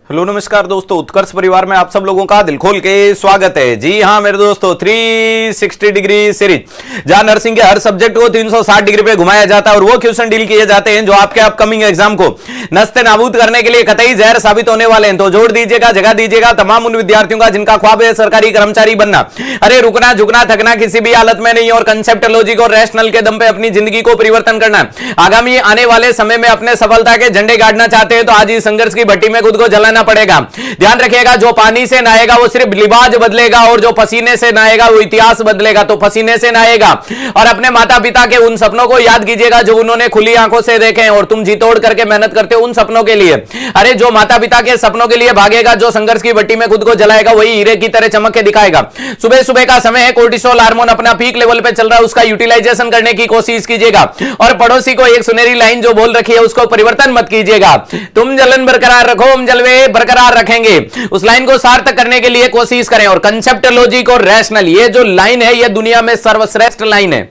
Hello नमस्कार दोस्तों, उत्कर्ष परिवार में आप सब लोगों का दिल खोल के स्वागत है। जी हाँ मेरे दोस्तों, 360 डिग्री सीरीज, जहां नर्सिंग के हर सब्जेक्ट को 360 डिग्री पे घुमाया जाता है और वो क्वेश्चन डील किए जाते हैं जो आपके अपकमिंग एग्जाम को नस्ते नाबूद करने के लिए कतई जहर साबित होने वाले हैं। तो जोड़ दीजिएगा, जगह दीजिएगा तमाम उन विद्यार्थियों का जिनका ख्वाब है सरकारी कर्मचारी बनना। अरे रुकना झुकना थकना किसी भी हालत में नहीं, और कंसेप्ट लॉजिक और रैशनल के दम पे अपनी जिंदगी को परिवर्तन करना। आगामी आने वाले समय में अपने सफलता के झंडे गाड़ना चाहते हैं तो आज इस संघर्ष की भट्टी में खुद को जलाना पड़ेगा। ध्यान रखिएगा, जो पानी से नहाएगा वो सिर्फ लिबाज बदलेगा और जो पसीने से नहाएगा वो इतिहास बदलेगा। तो पसीने से नहाएगा और अपने माता पिता के उन सपनों को याद कीजिएगा जो उन्होंने खुली आंखों से देखे हैं और तुम जी तोड़ करके मेहनत करते हो उन सपनों के लिए। अरे जो माता पिता के सपनों के लिए भागेगा, जो संघर्ष की भट्टी में खुद को जलाएगा, वही हीरे की तरह चमक के दिखाएगा। सुबह सुबह का समय है, कोर्टिसोल हार्मोन अपना पीक लेवल पे चल रहा है, उसका यूटिलाइजेशन करने की कोशिश कीजिएगा और पड़ोसी को एक सुनहरी लाइन जो बोल रखी है उसको परिवर्तन मत कीजिएगा। तुम जलन बरकरार रखो, हम जलवे बरकरार रखेंगे। उस लाइन को सार्थक करने के लिए कोशिश करें। और कंसेप्ट लॉजिक और रैशनल, ये जो लाइन है ये दुनिया में सर्वश्रेष्ठ लाइन है।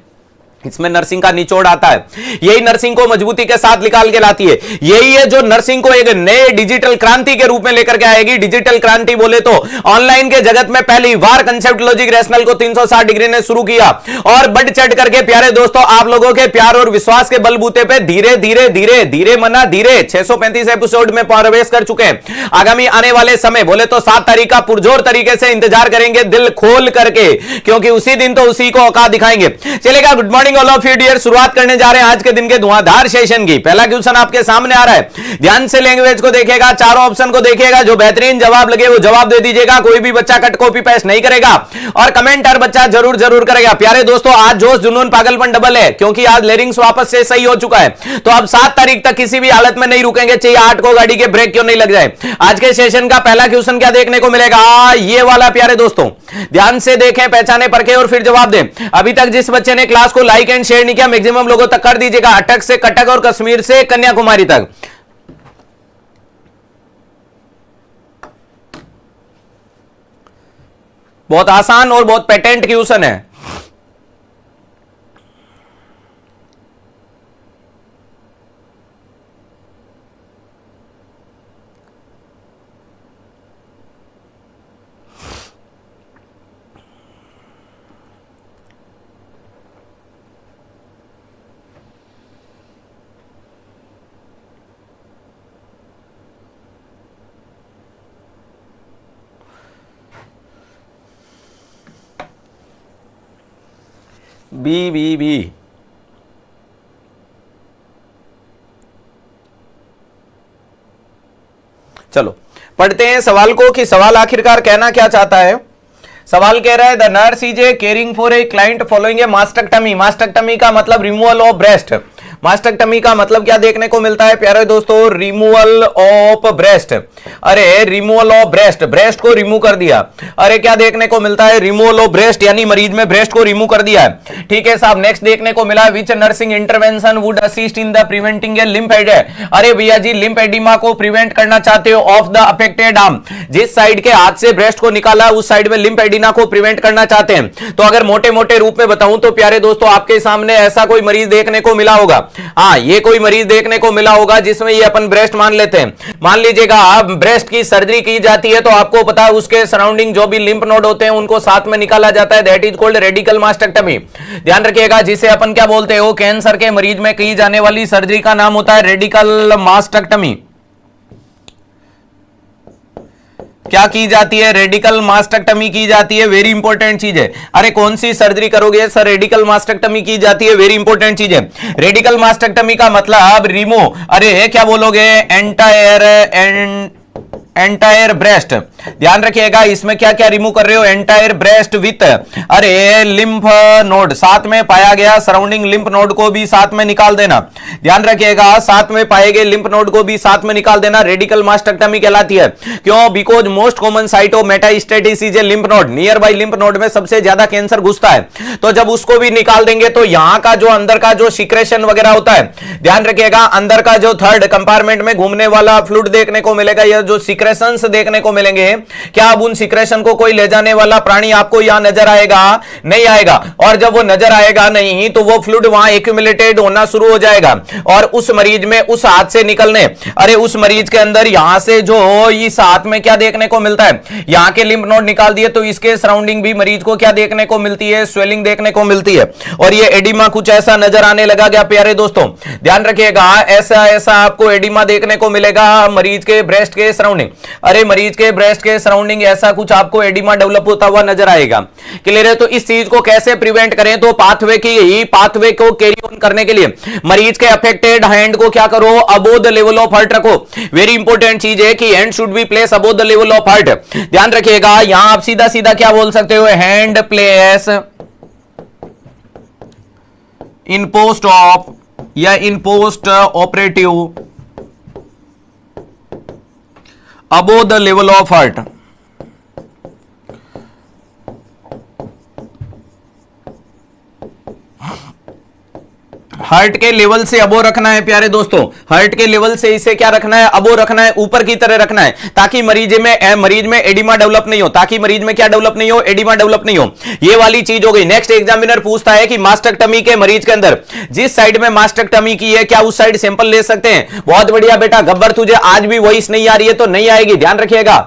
इसमें नर्सिंग का निचोड़ आता है, यही नर्सिंग को मजबूती के साथ निकाल के लाती है। यही है जो नर्सिंग को एक नए डिजिटल क्रांति के रूप में लेकर के आएगी। डिजिटल क्रांति बोले तो ऑनलाइन के जगत में पहली बार कंसेप्ट लॉजिक रैशनल को 360 डिग्री ने शुरू किया और बढ़ चढ़ करके प्यारे दोस्तों आप लोगों के प्यार और विश्वास के बलबूते पे धीरे धीरे धीरे धीरे मना धीरे 635 एपिसोड में प्रवेश कर चुके हैं। आगामी आने वाले समय बोले तो 7 तारीख का पुरजोर तरीके से इंतजार करेंगे दिल खोल करके, क्योंकि उसी दिन तो उसी को औकात दिखाएंगे। चलेगा, good morning all of you dear. शुरुआत करने जा रहे हैं आज के दिन के धुआंधार सेशन की। पहला क्वेश्चन आपके सामने आ रहा है, ध्यान से लैंग्वेज को देखिएगा, चारों ऑप्शन को देखिएगा, जो बेहतरीन जवाब लगे वो जवाब दे दीजिएगा। कोई भी बच्चा कट कॉपी पेस्ट नहीं करेगा और कमेंट हर बच्चा जरूर जरूर करेगा। प्यारे दोस्तों आज जोश जुनून पागलपन डबल है, क्योंकि आज लेरिंग्स वापस से सही हो चुका है। तो अब 7 तारीख तक किसी भी हालत में नहीं रुकेंगे, चाहिए 8 को गाड़ी के ब्रेक क्यों नहीं लग जाए। आज के सेशन का पहला क्वेश्चन क्या देखने को मिलेगा, ये वाला। प्यारे दोस्तों ध्यान से देखें, पहचाने परखें और फिर जवाब दें। अभी तक जिस बच्चे ने क्लास को लाइक एंड शेयर नहीं किया, मैक्सिमम लोगों तक कर दीजिएगा। अटक से कटक और कश्मीर से कन्याकुमारी तक। बहुत आसान और बहुत पेटेंट क्वेश्चन है। बी बी बी चलो पढ़ते हैं सवाल को कि सवाल आखिरकार कहना क्या चाहता है। सवाल कह रहा है the nurse is a caring for a client following a mastectomy. Mastectomy का मतलब रिमूवल ऑफ ब्रेस्ट। मास्टेक्टमी का मतलब क्या देखने को मिलता है प्यारे दोस्तों, रिमूवल ऑफ ब्रेस्ट। अरे रिमूवल ऑफ ब्रेस्ट, ब्रेस्ट को रिमूव कर दिया। अरे क्या देखने को मिलता है, रिमूवल ऑफ ब्रेस्ट, यानी मरीज में ब्रेस्ट को रिमूव कर दिया है। ठीक है साहब, नेक्स्ट देखने को मिला विच nursing intervention would assist in the preventing A lymph oedema. अरे भैया जी लिम्फ एडिमा को प्रिवेंट करना चाहते हो ऑफ द अफेक्टेड आर्म। जिस साइड के हाथ से ब्रेस्ट को निकाला उस साइड में लिम्फ एडिमा को प्रिवेंट करना चाहते हैं। तो अगर मोटे मोटे रूप में बताऊं तो प्यारे दोस्तों आपके सामने ऐसा कोई मरीज देखने को मिला होगा। हाँ ये कोई मरीज देखने को मिला होगा जिसमें ये अपन ब्रेस्ट मान लेते हैं। मान लीजिएगा आप ब्रेस्ट की सर्जरी की जाती है तो आपको पता है उसके सराउंडिंग जो भी लिम्फ नोड होते हैं उनको साथ में निकाला जाता है, दैट इज कॉल्ड रेडिकल मास्टेक्टमी। ध्यान रखिएगा, जिसे अपन क्या बोलते हैं, वो कैंसर के मरीज में की जाने वाली सर्जरी का नाम होता है रेडिकल मास्टेक्टमी। क्या की जाती है, रेडिकल मास्टेक्टमी की जाती है। वेरी इंपॉर्टेंट चीज है। अरे कौन सी सर्जरी करोगे सर, रेडिकल मास्टेक्टमी की जाती है। वेरी इंपॉर्टेंट चीज है। रेडिकल मास्टेक्टमी का मतलब रिमूव, अरे क्या बोलोगे, एंटायर ब्रेस्ट। ध्यान रखिएगा इसमें क्या क्या रिमूव कर रहे हो, एंटायर ब्रेस्ट विथ अरे लिम्फ नोड, साथ में पाया गया सराउंडिंग लिम्फ नोड को भी साथ में निकाल देना। ध्यान रखिएगा साथ में पाए गए लिम्फ नोड को भी साथ में निकाल देना, रेडिकल मास्टेक्टमी कहलाती है। क्यों, because most common site of metastasis is a lymph node. Near by lymph node में सबसे ज्यादा कैंसर घुसता है, तो जब उसको भी निकाल देंगे तो यहां का जो अंदर का जो सिक्रेशन वगैरह होता है, ध्यान रखिएगा अंदर का जो थर्ड कंपार्टमेंट में घूमने वाला फ्लूइड देखने को मिलेगा, यह जो सिक्रेशंस देखने को मिलेंगे। क्या अब उन सिक्रेशन को कोई ले जाने वाला प्राणी आपको यहां नजर आएगा? नहीं आएगा। और जब वो नजर आएगा नहीं तो वो फ्लूइड वहां एक्यूमुलेटेड होना शुरू हो जाएगा और उस मरीज में उस हाथ से निकलने, अरे उस मरीज के अंदर यहां से जो इस हाथ में क्या देखने को मिलता है, यहां के लिम्फ नोड निकाल दिए तो इसके सराउंडिंग भी मरीज को क्या देखने को मिलती है? स्वेलिंग देखने को मिलती है। और ये एडिमा कुछ ऐसा नजर आने लगा क्या प्यारे दोस्तों? ध्यान रखिएगा, ऐसा ऐसा आपको एडिमा देखने को मिलेगा मरीज के ब्रेस्ट के सराउंडिंग। अरे मरीज के ब्रेस्ट के सराउंडिंग ऐसा कुछ आपको एडिमा डेवलप होता हुआ नजर आएगा। क्लियर है? तो इस चीज को कैसे प्रिवेंट करें? तो पाथवे को कैरी ऑन करने के लिए मरीज के अफेक्टेड हैंड को क्या करो? Above the level of heart रखो। वेरी इंपॉर्टेंट चीज है कि hand should be place above the level of heart. ध्यान रखिएगा, यहां आप सीधा सीधा क्या बोल सकते हो? Hand place in post of या in post operative above the level of heart. Heart के लेवल से अबो रखना है प्यारे दोस्तों, हार्ट के लेवल से इसे क्या रखना है? अबो रखना है, ऊपर की तरह रखना है, ताकि मरीज में एडिमा डेवलप नहीं हो, ताकि मरीज में क्या डेवलप नहीं हो? एडिमा डेवलप नहीं हो। ये वाली चीज हो गई। नेक्स्ट एग्जामिनर पूछता है कि मास्टेक्टमी के मरीज के अंदर जिस साइड में मास्टेक्टमी की है क्या उस साइड सैंपल ले सकते हैं? बहुत बढ़िया बेटा गब्बर, तुझे आज भी वॉइस नहीं आ रही है तो नहीं आएगी, ध्यान रखिएगा।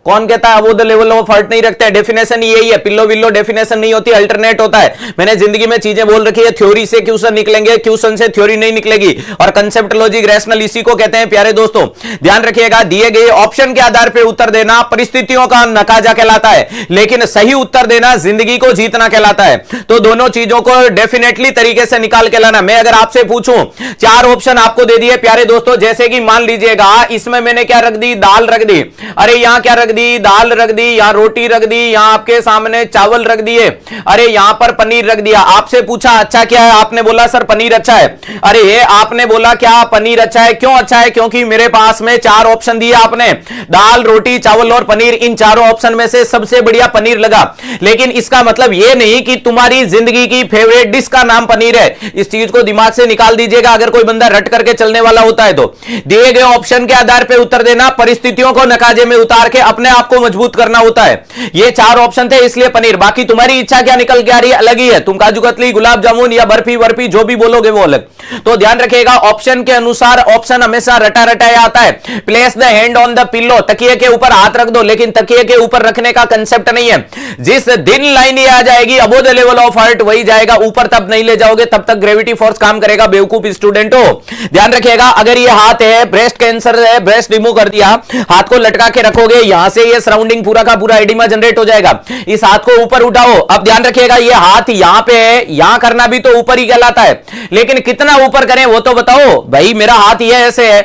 कौन कहता है above the level of heart नहीं रखते हैं? डेफिनेशन यही है, पिल्लो विल्लो डेफिनेशन नहीं होती, अल्टरनेट होता है। मैंने जिंदगी में चीजें बोल रखी है, थ्योरी से क्वेश्चन निकलेंगे, क्वेश्चन से थ्योरी नहीं निकलेगी। और कंसेप्ट लॉजिक रैशनल इसी को कहते हैं प्यारे दोस्तों। ध्यान रखिएगा, दिए गए ऑप्शन के आधार पर उत्तर देना परिस्थितियों का नकाजा कहलाता है, लेकिन सही उत्तर देना जिंदगी को जीतना कहलाता है। तो दोनों चीजों को डेफिनेटली तरीके से निकाल के लाना। मैं अगर आपसे पूछूं, 4 ऑप्शन आपको दे दिए प्यारे दोस्तों, जैसे कि मान लीजिएगा इसमें मैंने क्या रख दी? दाल रख दी। अरे यहां क्या रख दी? दाल रख दी। यहां रोटी रख दी। यहां आपके सामने चावल रख दिए। अरे यहां पर पनीर रख दिया। आपसे पूछा अच्छा क्या है? आपने बोला सर पनीर अच्छा है। अरे ये आपने बोला क्या पनीर अच्छा है? क्यों अच्छा है? क्योंकि मेरे पास में 4 ऑप्शन दिए आपने, दाल रोटी चावल और पनीर। इन चारों ऑप्शन में से सबसे बढ़िया पनीर लगा। लेकिन इसका मतलब यह नहीं कि तुम्हारी जिंदगी की फेवरेट डिश का नाम पनीर है। इस चीज को दिमाग से निकाल दीजिएगा, अगर कोई बंदा रट करके चलने वाला होता है तो। दिए गए ऑप्शन के आधार पर उत्तर देना, परिस्थितियों को नकाजे में उतार के अपने आप को मजबूत करना होता है। ये 4 ऑप्शन थे इसलिए पनीर। बाकी तुम्हारी इच्छा क्या निकल के आ रही है अलग ही है। तुम काजू कतली गुलाब जामुन या बर्फी वर्फी जो भी बोलोगे वो अलग। तो ध्यान रखिएगा, ऑप्शन के अनुसार ऑप्शन हमेशा रटा रटाया आता है। Place the hand on the pillow, तकिए के ऊपर हाथ रख दो, लेकिन तकिए के ऊपर रखने का कंसेप्ट नहीं है। जिस दिन लाइन ये आ जाएगी above the level of heart वही जाएगा ऊपर, तब नहीं ले जाओगे, तब तक ग्रेविटी फोर्स काम करेगा। बेवकूफ स्टूडेंट हो। ध्यान रखिएगा, अगर ये हाथ है, ब्रेस्ट कैंसर है, ब्रेस्ट रिमूव कर दिया, हाथ को लटका के रखोगे, यहां से ये सराउंडिंग पूरा का पूरा एडिमा जनरेट हो जाएगा। इस हाथ को ऊपर उठाओ। अब ध्यान रखिएगा, ये हाथ यहां पे है, यहां करना भी तो ऊपर ही कहलाता है, लेकिन कितना ऊपर करें वो तो बताओ भाई। मेरा हाथ ये ऐसे है,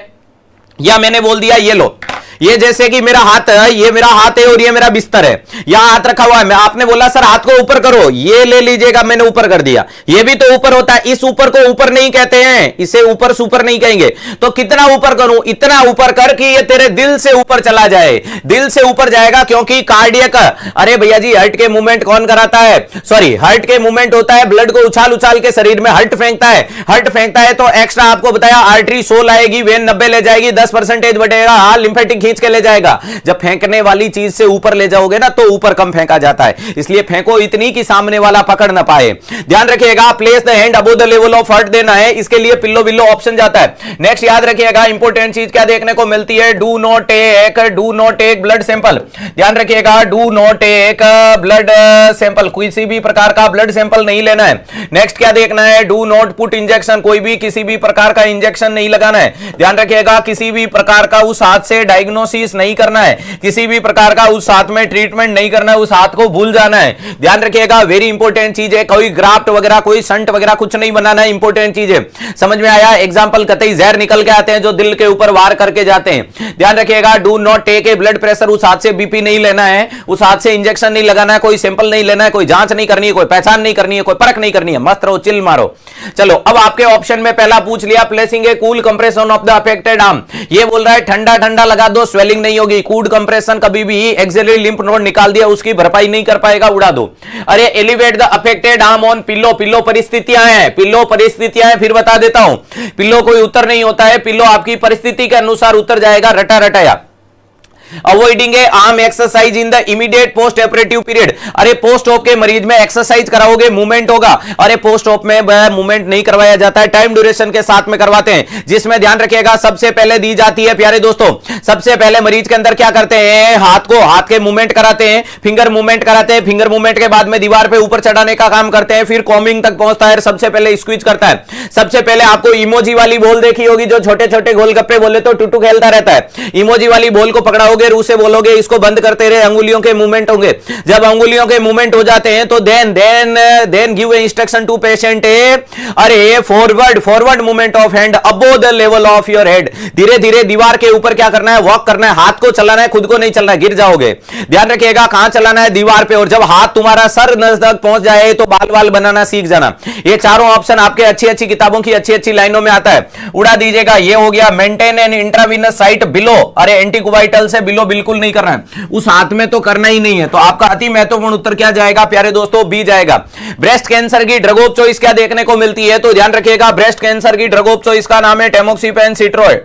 या मैंने बोल दिया ये लो, ये जैसे कि मेरा हाथ है, ये मेरा हाथ है और ये मेरा बिस्तर है, यहां हाथ रखा हुआ है। मैं आपने बोला सर हाथ को ऊपर करो, ये ले लीजिएगा, मैंने ऊपर कर दिया। ये भी तो ऊपर होता है। इस ऊपर को ऊपर नहीं कहते हैं, इसे ऊपर सुपर नहीं कहेंगे। तो कितना ऊपर करूं? इतना ऊपर कर कि ये तेरे दिल से ऊपर चला जाए। दिल से ऊपर जाएगा क्योंकि कार्डियक, अरे भैया जी हार्ट के मूवमेंट कौन कराता है? सॉरी, हार्ट के मूवमेंट होता है, ब्लड को उछाल उछाल के शरीर में हार्ट फेंकता है। हार्ट फेंकता है तो एक्स्ट्रा आपको बताया आर्टरी 16 आएगी, वेन 90 ले जाएगी, 10% बढ़ेगा, लिम्फेटिक खींच के ले जाएगा। जब फेंकने वाली चीज से ऊपर ले जाओगे ना तो ऊपर कम फेंका जाता है, इसलिए फेंको इतनी कि सामने वाला पकड़ ना पाए। ध्यान रखिएगा, place the hand above the level of heart देना है, इसके लिए पिल्लो विल्लो ऑप्शन जाता है। नेक्स्ट याद रखिएगा, इंपॉर्टेंट चीज क्या देखने को मिलती है? Do not take blood sample. ध्यान रखिएगा, do not take blood sample, किसी भी प्रकार का ब्लड सैंपल नहीं लेना है। नेक्स्ट क्या देखना है? डू नॉट पुट इंजेक्शन, कोई भी किसी भी प्रकार का इंजेक्शन नहीं लगाना है। ध्यान रखिएगा, किसी भी प्रकार का उस हाथ से डायग्नोसिस नहीं करना है, किसी भी प्रकार का उस हाथ में ट्रीटमेंट नहीं करना है, उस हाथ को भूल जाना है। ध्यान रखिएगा, वेरी इंपॉर्टेंट चीज है, कोई ग्राफ्ट वगैरह कोई संट वगैरह कुछ नहीं बनाना है, इंपॉर्टेंट चीज है। समझ में आया? एग्जांपल, कतई जहर निकल के आते हैं जो दिल के ऊपर वार करके जाते हैं। ध्यान रखिएगा, do not take a blood pressure, उस हाथ से बीपी नहीं लेना है, उस हाथ से इंजेक्शन नहीं लगाना है, कोई सैंपल नहीं लेना है, कोई जांच नहीं करनी है, कोई पहचान नहीं करनी है, कोई परख नहीं करनी है। मस्त रहो, चिल मारो। चलो, अब आपके ऑप्शन में पहला पूछ लिया, placing A cool compression of the affected arm. ये बोल रहा है ठंडा ठंडा लगा दो दोस्तों स्वेलिंग नहीं होगी। कूड कंप्रेशन, कभी भी एक्सिलरी लिम्फ नोड निकाल दिया उसकी भरपाई नहीं कर पाएगा, उड़ा दो। अरे elevate the affected arm on pillow, pillow परिस्थितियां हैं, पिल्लो परिस्थितियां हैं, फिर बता देता हूं, पिल्लो कोई उत्तर नहीं होता है, पिल्लो आपकी परिस्थिति के अनुसार उत्तर जाएगा, रटा रटाया। Avoiding a arm exercise in the immediate post operative period, अरे पोस्ट ऑप के मरीज में एक्सरसाइज कराओगे, मूवमेंट होगा, अरे पोस्ट ऑप में मूवमेंट नहीं करवाया जाता है, टाइम ड्यूरेशन के साथ में करवाते हैं, जिसमें ध्यान रखिएगा सबसे पहले दी जाती है प्यारे दोस्तों, सबसे पहले मरीज के अंदर क्या करते हैं, हाथ को, हाथ के मूवमेंट कराते हैं, फिंगर मूवमेंट कराते हैं, फिंगर मूवमेंट के बाद में दीवार पे ऊपर चढ़ाने का काम करते हैं, फिर कॉमिंग तक पहुंचता है, सबसे पहले स्क्वीज करता है। सबसे पहले आपको इमोजी वाली बॉल देखी होगी, जो छोटे छोटे गोलगप्पे बोले तो टुटू खेलता रहता है, इमोजी वाली बॉल को पकड़ाओगे, रू से बोलोगे इसको बंद करते रहे, अंगुलियों के मूवमेंट होंगे, जब अंगुलियों के मूवमेंट हो जाते हैं तो then give a instruction to patient, अरे forward movement of hand above the level of your head, धीरे धीरे दीवार के ऊपर क्या करना है, वॉक करना है, हाथ को चलाना है, खुद को नहीं चलना है, गिर जाओगे। ध्यान रखिएगा कहां चलाना है, दीवार पे, और जब हाथ तुम्हारा सर तक पहुंच जाए तो बाल बाल बनाना सीख जाना। ये चारों ऑप्शन आपके अच्छी अच्छी किताबों की अच्छी अच्छी लाइनों में आता है, उड़ा दीजिएगा। ये हो गया maintain an intravenous site below, अरे एंटीकुबाइटल से बिलो बिल्कुल नहीं करना है, उस हाथ में तो करना ही नहीं है, तो आपका अति महत्वपूर्ण उत्तर क्या जाएगा प्यारे दोस्तों, बी जाएगा। ब्रेस्ट कैंसर की ड्रग ऑफ चॉइस क्या देखने को मिलती है, तो ध्यान रखिएगा ब्रेस्ट कैंसर की ड्रग ऑफ चॉइस का नाम है टेमोक्सिफेन सिट्रोएड,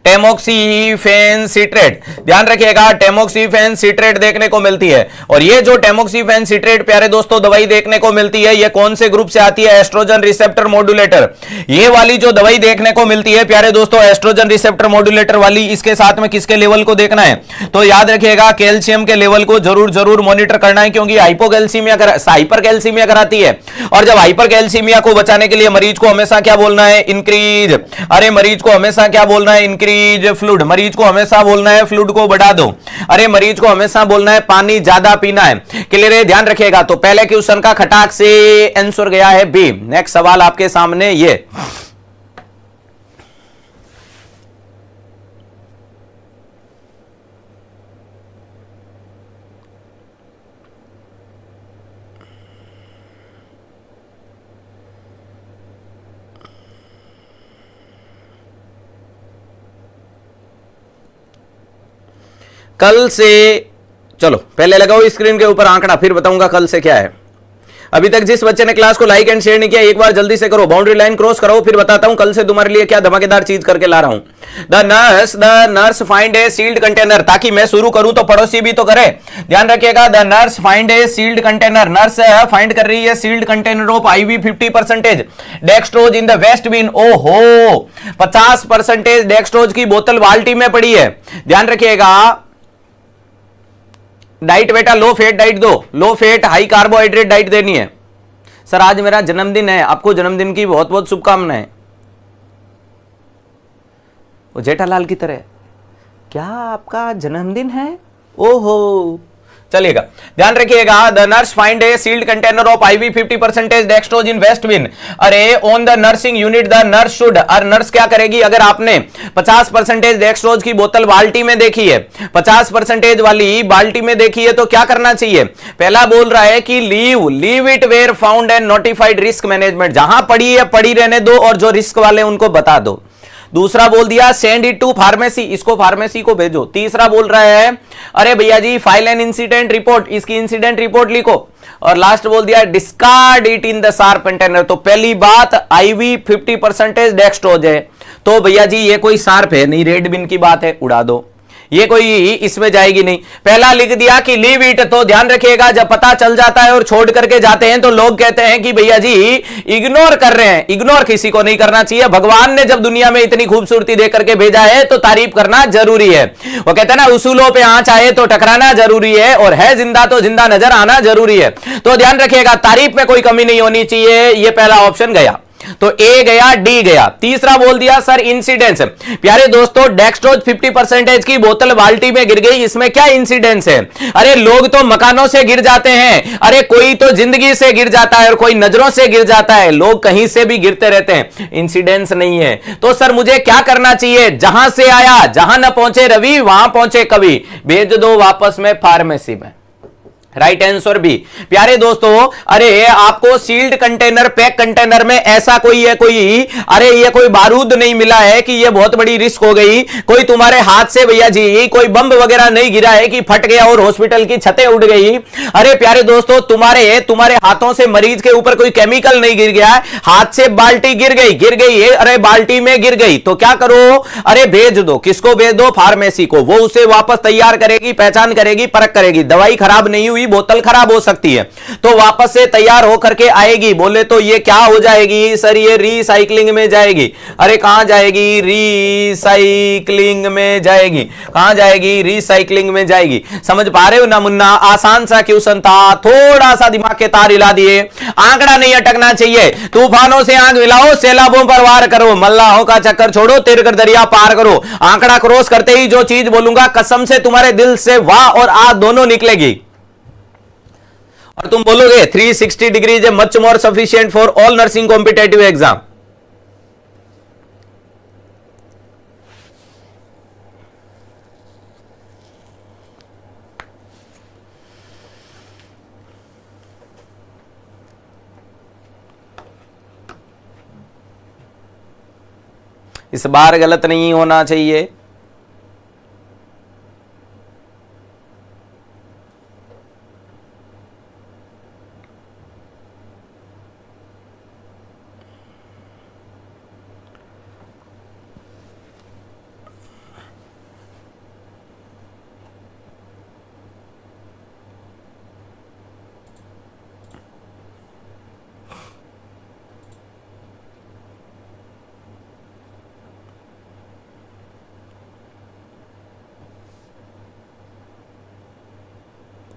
टेमोक्सिफेन सिट्रेट, ध्यान रखिएगा टेमोक्सिफेन सिट्रेट देखने को मिलती है। और ये जो टेमोक्सिफेन सिट्रेट प्यारे दोस्तों दवाई देखने को मिलती है, ये कौन से ग्रुप से आती है, एस्ट्रोजन रिसेप्टर मॉड्यूलेटर। ये वाली जो दवाई देखने को मिलती है प्यारे दोस्तों एस्ट्रोजन रिसेप्टर मॉड्यूलेटर वाली, इसके साथ में किसके लेवल को देखना है, तो याद रखिएगा कैल्शियम के लेवल को जरूर जरूर मॉनिटर करना है, क्योंकि हाइपरकैल्सीमिया कराती है, और जब हाइपरकैल्सीमिया को बचाने के लिए मरीज को हमेशा क्या बोलना है, इंक्रीज, अरे मरीज को हमेशा क्या बोलना है, इंक्रीज फ्लूइड, मरीज को हमेशा बोलना है फ्लूइड को बढ़ा दो, अरे मरीज को हमेशा बोलना है पानी ज्यादा पीना है, क्लियर है, ध्यान रखिएगा। तो पहले क्वेश्चन का खटाक से आंसर गया है बी। नेक्स्ट सवाल आपके सामने ये, कल से, चलो पहले लगाओ स्क्रीन के ऊपर आंकड़ा, फिर बताऊंगा कल से क्या है। अभी तक जिस बच्चे ने क्लास को लाइक एंड शेयर नहीं किया, एक बार जल्दी से करो, बाउंड्री लाइन क्रॉस करो, फिर बताता हूं कल से तुम्हारे लिए क्या धमाकेदार चीज करके ला रहा हूं। The nurse find a sealed container, ताकि मैं शुरू करूं तो पड़ोसी भी तो करे। ध्यान रखिएगा, the nurse find a sealed container, nurse find कर रही है sealed container of IV 50% dextrose in the waste bin. ओहो, 50% डेक्सट्रोज की बोतल बाल्टी में पड़ी है। ध्यान रखिएगा, डाइट बेटा लो फेट डाइट दो, लो फेट हाई कार्बोहाइड्रेट डाइट देनी है। सर आज मेरा जन्मदिन है, आपको जन्मदिन की बहुत बहुत शुभकामनाएं। वो जेठालाल की तरह, क्या आपका जन्मदिन है, ओहो, चलिएगा। ध्यान रखिएगा, the nurse find a sealed container of IV 50% dextrose in waste bin. अरे on the nursing unit the nurse should, और नर्स क्या करेगी, अगर आपने 50% डेक्सट्रोज की बोतल बाल्टी में देखी है, 50% वाली बाल्टी में देखी है, तो क्या करना चाहिए। पहला बोल रहा है कि leave it where found and notified risk management, जहां पड़ी है पड़ी रहने दो, और जो रिस्क वाले उनको बता दो। दूसरा बोल दिया सेंड इट टू फार्मेसी, इसको फार्मेसी को भेजो। तीसरा बोल रहा है अरे भैया जी फाइल एन इंसिडेंट रिपोर्ट, इसकी इंसिडेंट रिपोर्ट लिखो। और लास्ट बोल दिया discard it in the sharp container. तो पहली बात IV 50% डेक्सट्रोज है, तो भैया जी ये कोई शार्प है नहीं, रेड बिन की बात है, उड़ा दो, ये कोई इसमें जाएगी नहीं। पहला लिख दिया कि लीव इट, तो ध्यान रखिएगा जब पता चल जाता है और छोड़ करके जाते हैं तो लोग कहते हैं कि भैया जी इग्नोर कर रहे हैं। इग्नोर किसी को नहीं करना चाहिए, भगवान ने जब दुनिया में इतनी खूबसूरती दे करके भेजा है तो तारीफ करना जरूरी है। वो कहते हैं ना उसूलों पे आंच आए तो टकराना जरूरी है, और है जिंदा तो जिंदा नजर आना जरूरी है। तो ध्यान रखिएगा तारीफ में कोई कमी नहीं होनी चाहिए। ये पहला ऑप्शन गया, तो ए गया, डी गया। तीसरा बोल दिया सर इंसिडेंस। प्यारे दोस्तों डेक्सट्रोज 50% की बोतल बाल्टी में गिर गई, इसमें क्या इंसिडेंस है। अरे लोग तो मकानों से गिर जाते हैं, अरे कोई तो जिंदगी से गिर जाता है और कोई नजरों से गिर जाता है, लोग कहीं से भी गिरते रहते हैं, इंसिडेंस नहीं है। तो सर मुझे क्या करना चाहिए, जहां से आया जहां न पहुंचे रवि वहां पहुंचे कवि, भेज दो वापस में फार्मेसी में। Right answer B. प्यारे दोस्तों, अरे आपको सील्ड कंटेनर, पैक कंटेनर में ऐसा कोई अरे ये कोई बारूद नहीं मिला है कि ये बहुत बड़ी रिस्क हो गई, कोई तुम्हारे हाथ से भैया जी कोई बम वगैरह नहीं गिरा है कि फट गया और हॉस्पिटल की छतें उड़ गई। अरे प्यारे दोस्तों, तुम्हारे हाथों से मरीज के ऊपर कोई केमिकल नहीं गिर गया, हाथ से बाल्टी गिर गई, अरे बाल्टी में गिर गई तो क्या करो, अरे भेज दो। किसको भेज दो? फार्मेसी को। वो उसे वापस तैयार करेगी, पहचान करेगी, परख करेगी। दवाई खराब नहीं हुई, बोतल खराब हो सकती है तो वापस से तैयार होकर के आएगी। बोले तो ये क्या हो जाएगी सर? ये रिसाइकलिंग में जाएगी। अरे कहां जाएगी? रिसाइकलिंग में जाएगी। कहां जाएगी? रिसाइकलिंग में जाएगी। समझ पा रहे हो ना मुन्ना? आसान सा क्वेश्चन था, थोड़ा सा दिमाग के तार हिला दिए। आंकड़ा नहीं अटकना चाहिए। तूफानों से आंख मिलाओ, सैलाबों पर वार करो, मल्लाहों का चक्कर छोड़ो, तिरकर दरिया पार करो। आंकड़ा क्रॉस करते ही जो चीज बोलूंगा कसम से तुम्हारे दिल से वाह और आ दोनों निकलेगी और तुम बोलोगे 360 degree is much more sufficient for all nursing competitive exam. इस बार गलत नहीं होना चाहिए।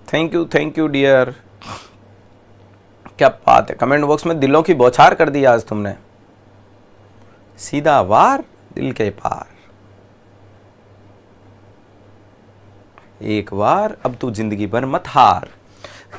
Thank you dear. क्या बात है, कमेंट बॉक्स में दिलों की बौछार कर दी आज तुमने। सीधा वार दिल के पार। एक बार अब तू जिंदगी भर मत हार।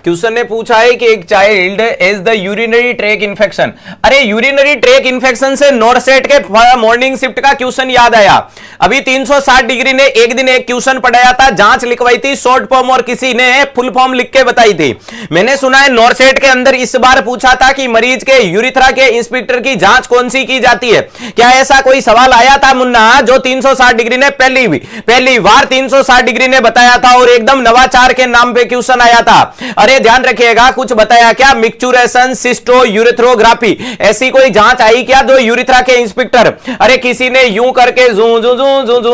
क्वेश्चन ने पूछा है कि एक child is the urinary track infection. अरे यूरिनरी ट्रैक इन्फेक्शन से नॉर्सेट के मॉर्निंग शिफ्ट का क्वेश्चन याद आया। अभी 360 डिग्री ने एक दिन एक क्वेश्चन पढ़ाया था, जांच लिखवाई थी शॉर्ट फॉर्म और किसी ने फुल फॉर्म लिख के बताई थी। मैंने सुना है नॉर्सेट के अंदर इस बार पूछा था कि मरीज के यूरिथ्रा के इंस्पेक्टर की जांच कौन सी की जाती है। क्या ऐसा कोई सवाल आया था मुन्ना जो 360 डिग्री ने पहली बार 360 डिग्री ने बताया था और एकदम नवाचार के नाम पे क्वेश्चन आया था। अरे ध्यान रखिएगा, कुछ बताया क्या? मिक्चुरेशन सिस्टो यूरिथ्रोग्राफी, ऐसी कोई जांच आई क्या दो यूरिथ्रा के इंस्पेक्टर? अरे किसी ने यूं करके जू जू जू जू जू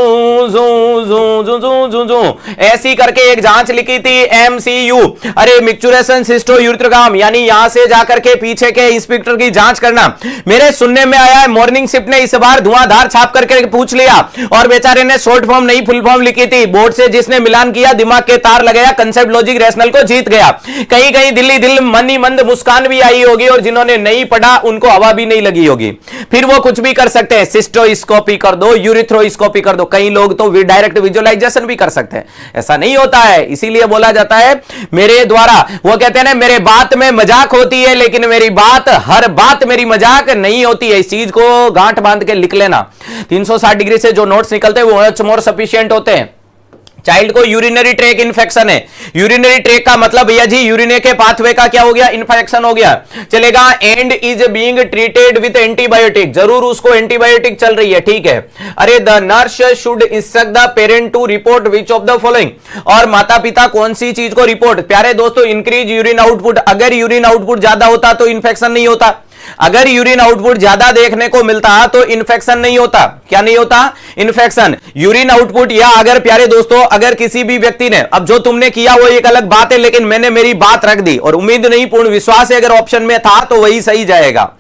जू जू जू जू जू जू ऐसी करके एक जांच लिखी थी MCU। अरे मिक्चुरेशन सिस्टो यूरिथ्रोग्राम यानी यहां से जाकर के पीछे के इंस्पेक्टर की जांच करना। मेरे सुनने में आया है मॉर्निंग शिफ्ट ने इस बार धुआंधार छाप करके पूछ लिया और बेचारे ने शॉर्ट फॉर्म नहीं फुल फॉर्म लिखी थी। बोर्ड से जिसने मिलान किया, दिमाग के तार लगाया, कंसेप्ट लॉजिक रैशनल को जीत गया। कहीं कहीं दिल मनी मंद मुस्कान भी आई होगी और जिन्होंने नहीं पढ़ा उनको हवा भी नहीं लगी होगी। फिर वो कुछ भी कर सकते हैं, सिस्टोस्कोपी कर दो, यूरिथ्रोस्कोपी कर दो। कई लोग तो डायरेक्ट विजुअलाइजेशन भी कर सकते हैं। ऐसा नहीं होता है, इसीलिए बोला जाता है मेरे द्वारा, वो कहते हैं ना मेरे बात में मजाक होती है लेकिन मेरी बात हर बात मेरी मजाक नहीं होती है। इस चीज को गांठ बांध के लिख लेना। 360 डिग्री से जो नोट्स निकलते हैं वो मच मोर सफिशिएंट होते हैं। चाइल्ड को यूरिनरी ट्रैक इन्फेक्शन है। यूरिनरी ट्रैक का मतलब भैया जी यूरिने के पाथवे का क्या हो गया? इन्फेक्शन हो गया। चलेगा and is being treated with antibiotic, जरूर उसको एंटीबायोटिक चल रही है, ठीक है। अरे the nurse should instruct the parent to report which of the following, और माता पिता कौन सी चीज को रिपोर्ट? प्यारे दोस्तों इंक्रीज यूरिन आउटपुट। अगर यूरिन आउटपुट ज्यादा होता तो इन्फेक्शन नहीं होता। अगर यूरिन आउटपुट ज्यादा देखने को मिलता तो इन्फेक्शन नहीं होता। क्या नहीं होता? इन्फेक्शन। यूरिन आउटपुट, या अगर प्यारे दोस्तों अगर किसी भी व्यक्ति ने, अब जो तुमने किया वो एक अलग बात है लेकिन मैंने मेरी बात रख दी और उम्मीद नहीं पूर्ण विश्वास है अगर ऑप्शन में था तो वही सही जाएगा।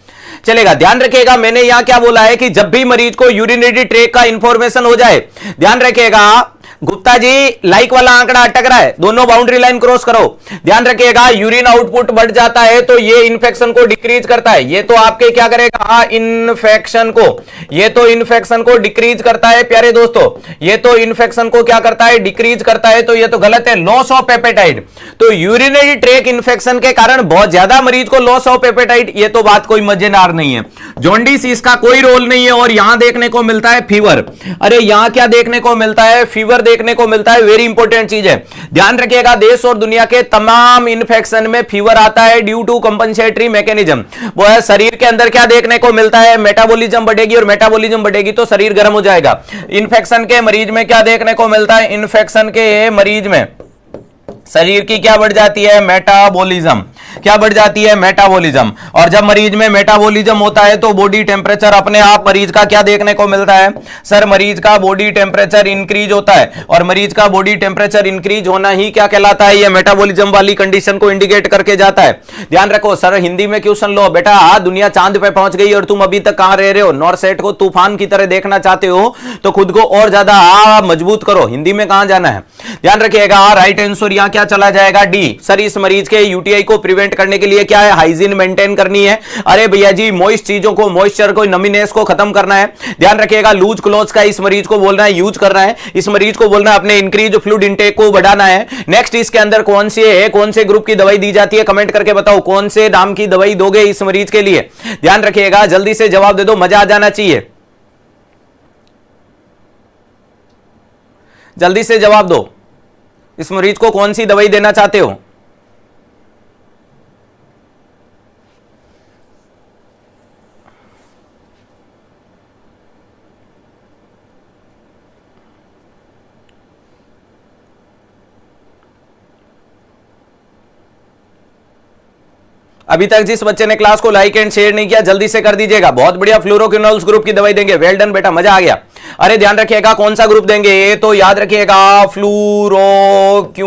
चलेगा, ध्यान रखिएगा मैंने यहां क्या बोला है कि जब भी मरीज को यूरिनरी ट्रैक का इंफॉर्मेशन हो जाए, ध्यान रखिएगा गुप्ता जी लाइक वाला आंकड़ा अटक रहा है, दोनों बाउंड्री लाइन क्रॉस करो। ध्यान रखिएगा यूरिन आउटपुट बढ़ जाता है तो ये इन्फेक्शन को डिक्रीज करता है। ये तो आपके क्या करेगा? इन्फेक्शन को, ये तो इन्फेक्शन को डिक्रीज करता है प्यारे दोस्तों, ये तो इन्फेक्शन को क्या करता है? डिक्रीज करता है। तो ये तो गलत है, लॉस ऑफ एपेटाइट। तो यूरिनरी ट्रैक इन्फेक्शन के कारण बहुत ज्यादा मरीज को लॉस ऑफ एपेटाइट, ये तो बात कोई मजेदार नहीं है। जॉन्डिस इसका कोई रोल नहीं है। और यहां देखने को मिलता है फीवर। अरे यहां क्या देखने को मिलता है? फीवर देखने को मिलता है, वेरी इंपॉर्टेंट चीज है, ध्यान रखिएगा, देश और दुनिया के तमाम इन्फेक्शन में फीवर आता है ड्यू टू कंपनसेटरी मैकेनिज्म। वो है शरीर के अंदर क्या देखने को मिलता है, मेटाबॉलिज्म बढ़ेगी, और मेटाबॉलिज्म बढ़ेगी तो शरीर गर्म हो जाएगा। इन्फेक्शन के मरीज में क्या देखने को मिलता है, इन्फेक्शन के मरीज में शरीर की क्या बढ़ जाती है, मेटाबॉलिज्म, क्या बढ़ जाती है, मेटाबॉलिज्म। और जब मरीज में मेटाबॉलिज्म होता है तो बॉडी टेम्परेचर अपने आप मरीज का क्या देखने को मिलता है, सर मरीज का बॉडी टेम्परेचर इंक्रीज होता है, और मरीज का बॉडी टेम्परेचर इंक्रीज होना ही क्या कहलाता है, ये मेटाबॉलिज्म वाली कंडीशन को इंडिकेट करके जाता है। ध्यान रखो सर, हिंदी में क्यों सुन लो बेटा, दुनिया चांद पे पहुंच गई और तुम अभी तक कहां रह रहे हो, नॉरसेट को तूफान की तरह देखना चाहते हो तो खुद को और ज्यादा मजबूत करो, हिंदी में कहां जाना है। ध्यान रखिएगा, राइट आंसर यहां क्या चला जाएगा, डी। सर इस मरीज के यूटीआई को प्रिवेंट करने के लिए क्या है, हाइजीन मेंटेन करनी है। अरे भैया जी, मॉइस्ट चीजों को, मॉइस्चर को, नमीनेस को खत्म करना है। ध्यान रखिएगा, लूज क्लोथ्स का इस मरीज को बोलना है यूज करना है, इस मरीज को बोलना है अपने इंक्रीज फ्लूइड इंटेक को बढ़ाना है। नेक्स्ट, इसके अंदर कौन से ग्रुप की दवाई दी जाती है, कमेंट करके बताओ कौन से नाम की दवाई दोगे इस मरीज के लिए। ध्यान रखिएगा, जल्दी से जवाब दे दो, मजा आ जाना चाहिए, जल्दी से जवाब दो, इस मरीज को कौन सी दवाई देना चाहते हो। अभी तक जिस बच्चे ने क्लास को लाइक एंड शेयर नहीं किया जल्दी से कर दीजिएगा। बहुत बढ़िया, फ्लोरोक्विनोल्स ग्रुप की दवाई देंगे, वेल डन बेटा, मजा आ गया। अरे ध्यान रखिएगा, कौन सा ग्रुप देंगे, ये तो याद रखिएगा, फ्लोरोक्विनोनोल्स,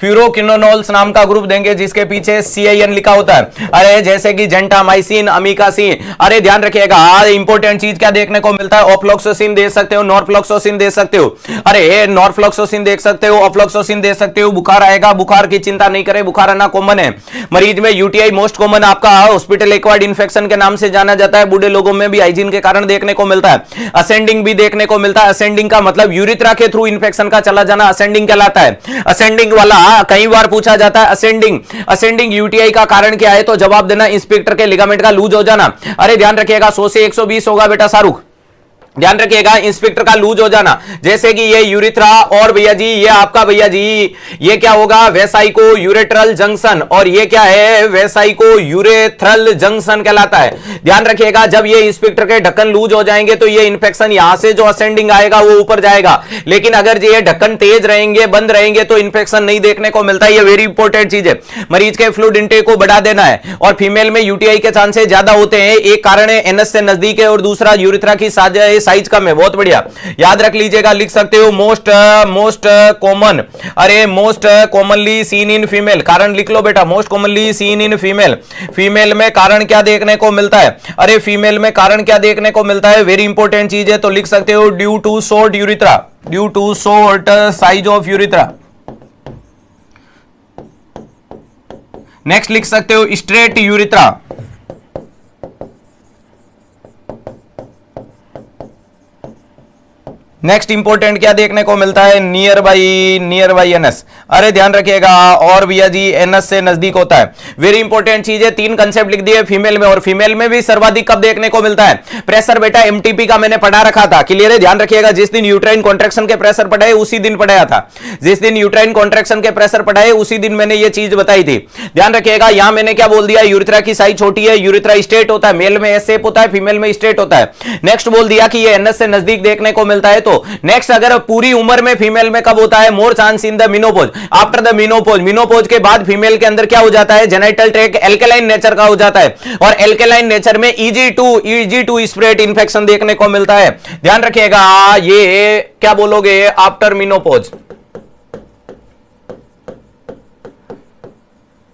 फ्यूरोक्विनोनोल्स नाम का ग्रुप देंगे जिसके पीछे CIN लिखा होता है। अरे जैसे कि जेंटामाइसिन, अमीकासिन। अरे ध्यान रखिएगा, इंपॉर्टेंट चीज क्या देखने को मिलता है, ऑफ्लॉक्सोसिन दे सकते हो, नॉरफ्लॉक्सोसिन दे सकते हो। अरे नॉरफ्लॉक्सोसिन देख सकते हो, ऑफ्लॉक्सोसिन दे सकते हो। बुखार आएगा, बुखार की चिंता नहीं करें, बुखार आना कॉमन है। मरीज में यूटीआई मोस्ट कॉमन आपका हॉस्पिटल एक्वायर्ड इन्फेक्शन के नाम से जाना जाता है। बूढ़े लोगों में भी हाइजीन के कारण देखने को मिलता है। असेंडिंग भी देखने को मिलता है। असेंडिंग का मतलब यूरिथ्रा के थ्रू इन्फेक्शन का चला जाना असेंडिंग कहलाता है। असेंडिंग वाला कई बार पूछा जाता है, असेंडिंग यूटीआई का कारण क्या है, तो जवाब देना इंस्पेक्टर के लिगामेंट का लूज हो जाना। अरे ध्यान रखिएगा, 100 से 120 होगा बेटा शाहरुख, ध्यान रखिएगा, इंस्पेक्टर का लूज हो जाना। जैसे कि ये यूरिथ्रा, और भैया जी ये आपका, भैया जी ये क्या होगा, वेसाइको यूरेट्रल जंक्शन, और ये क्या है, वेसाइको यूरेथ्रल जंक्शन कहलाता है। ध्यान रखिएगा, जब ये इंस्पेक्टर के ढक्कन लूज हो जाएंगे तो ये इंफेक्शन यहां से जो असेंडिंग आएगा वो ऊपर जाएगा, लेकिन अगर ये ढक्कन तेज रहेंगे, बंद रहेंगे तो इंफेक्शन नहीं देखने को मिलता है। ये वेरी इंपॉर्टेंट चीज है, मरीज के फ्लूइड इंटेक को बढ़ा देना है। और फीमेल में यूटीआई के चांसेस ज्यादा होते हैं, एक कारण है एनएस से नजदीक है और दूसरा यूरिथ्रा की साइज कम है। बहुत बढ़िया, याद रख लीजिएगा, लिख सकते हो मोस्ट कॉमन, अरे most commonly seen in female, कारण लिख लो बेटा, most commonly seen in female. Female में कारण क्या देखने को मिलता है, अरे फीमेल में कारण क्या देखने को मिलता है, वेरी इंपॉर्टेंट चीज है, तो लिख सकते हो due to short urethra, due to short size of urethra. Next लिख सकते हो स्ट्रेट यूरिथ्रा। नेक्स्ट इंपॉर्टेंट क्या देखने को मिलता है, नियर बाई एनएस। अरे ध्यान रखिएगा, और भैया जी एनएस से नजदीक होता है, वेरी इंपॉर्टेंट चीज है। 3 कंसेप्ट लिख दिए फीमेल में, और फीमेल में भी सर्वाधिक कब देखने को मिलता है, प्रेशर बेटा एमटीपी का मैंने पढ़ा रखा था, क्लियर है। ध्यान रखिएगा, जिस दिन यूट्राइन कॉन्ट्रैक्शन के प्रेशर पढ़ाए उसी दिन पढ़ाया था, जिस दिन यूट्राइन कॉन्ट्रैक्शन के प्रेशर पढ़ाए उसी दिन मैंने ये चीज बताई थी। ध्यान रखिएगा, यहां मैंने क्या बोल दिया, यूरिथ्रा की साइज छोटी है, यूरिथ्रा स्ट्रेट होता है, मेल में एस शेप होता है, फीमेल में स्ट्रेट होता है। नेक्स्ट बोल दिया कि ये एनएस से नजदीक देखने को मिलता है। तो नेक्स्ट, अगर पूरी उम्र में फीमेल में कब होता है, more chance in the menopause, after the menopause. Menopause के बाद फीमेल के अंदर क्या हो जाता है, जेनिटल ट्रैक्ट एल्केलाइन नेचर का हो जाता है, और एल्केलाइन नेचर में इजी टू स्प्रेड इंफेक्शन देखने को मिलता है। ध्यान रखिएगा, ये क्या बोलोगे, आफ्टर मिनोपोज,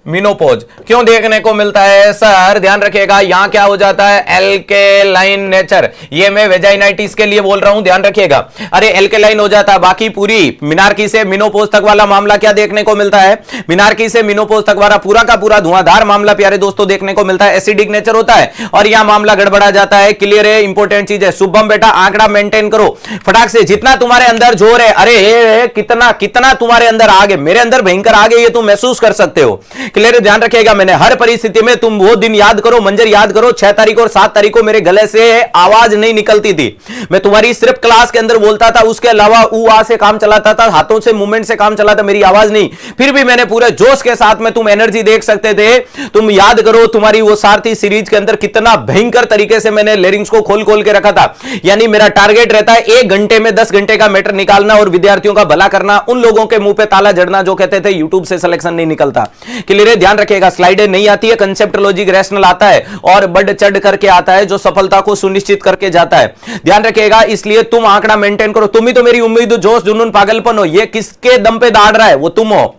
मिनोपोज क्यों देखने को मिलता है सर, ध्यान रखिएगा, यहां क्या हो जाता है, एल्केलाइन नेचर। ये मैं वेजाइनाइटिस के लिए बोल रहा हूं, ध्यान रखिएगा। अरे एल्केलाइन हो जाता है, बाकी पूरी मिनार्की से मिनोपोज तक वाला मामला क्या देखने को मिलता है, मिनार्की से मिनोपोज तक वाला पूरा का पूरा धुआंधार मामला प्यारे दोस्तों देखने को मिलता है, एसिडिक नेचर होता है, और यहां मामला गड़बड़ा जाता है। क्लियर है, इंपॉर्टेंट चीज है। शुभम बेटा आंकड़ा मेंटेन करो फटाक से, जितना तुम्हारे अंदर जोर है, अरे कितना तुम्हारे अंदर आगे, मेरे अंदर भयंकर आगे, ये तुम महसूस कर सकते हो। क्लियर, ध्यान रखिएगा। मैंने हर परिस्थिति में, तुम वो दिन याद करो, मंजर याद करो, 6 तारीख और 7 तारीख को मेरे गले से आवाज नहीं निकलती थी। मैं तुम्हारी सिर्फ क्लास के अंदर बोलता था, उसके अलावा ऊ आ से काम चलाता था, हाथों से मूवमेंट से काम चलाता, मेरी आवाज नहीं। फिर भी मैंने पूरे जोश के साथ में, तुम एनर्जी देख सकते थे। तुम याद करो तुम्हारी वो सारथी सीरीज के अंदर कितना भयंकर तरीके से मैंने लेरिंग्स को खोल खोल के रखा था। यानी मेरा टारगेट रहता है 1 घंटे में 10 घंटे का मैटर निकालना और विद्यार्थियों का भला करना, उन लोगों के मुंह पे ताला जड़ना जो कहते थे यूट्यूब से सिलेक्शन नहीं निकलता। क्लियर है, ध्यान रखिएगा। स्लाइडें नहीं आती है, कंसेप्ट लॉजिक रैशनल आता है और बढ़ चढ़ करके आता है, जो सफलता को सुनिश्चित करके जाता है। ध्यान रखिएगा, इसलिए तुम आंकड़ा मेंटेन करो। तुम ही तो मेरी उम्मीद, जोश, जुनून, पागलपन हो। ये किसके दम पे दाड़ रहा है? वो तुम हो।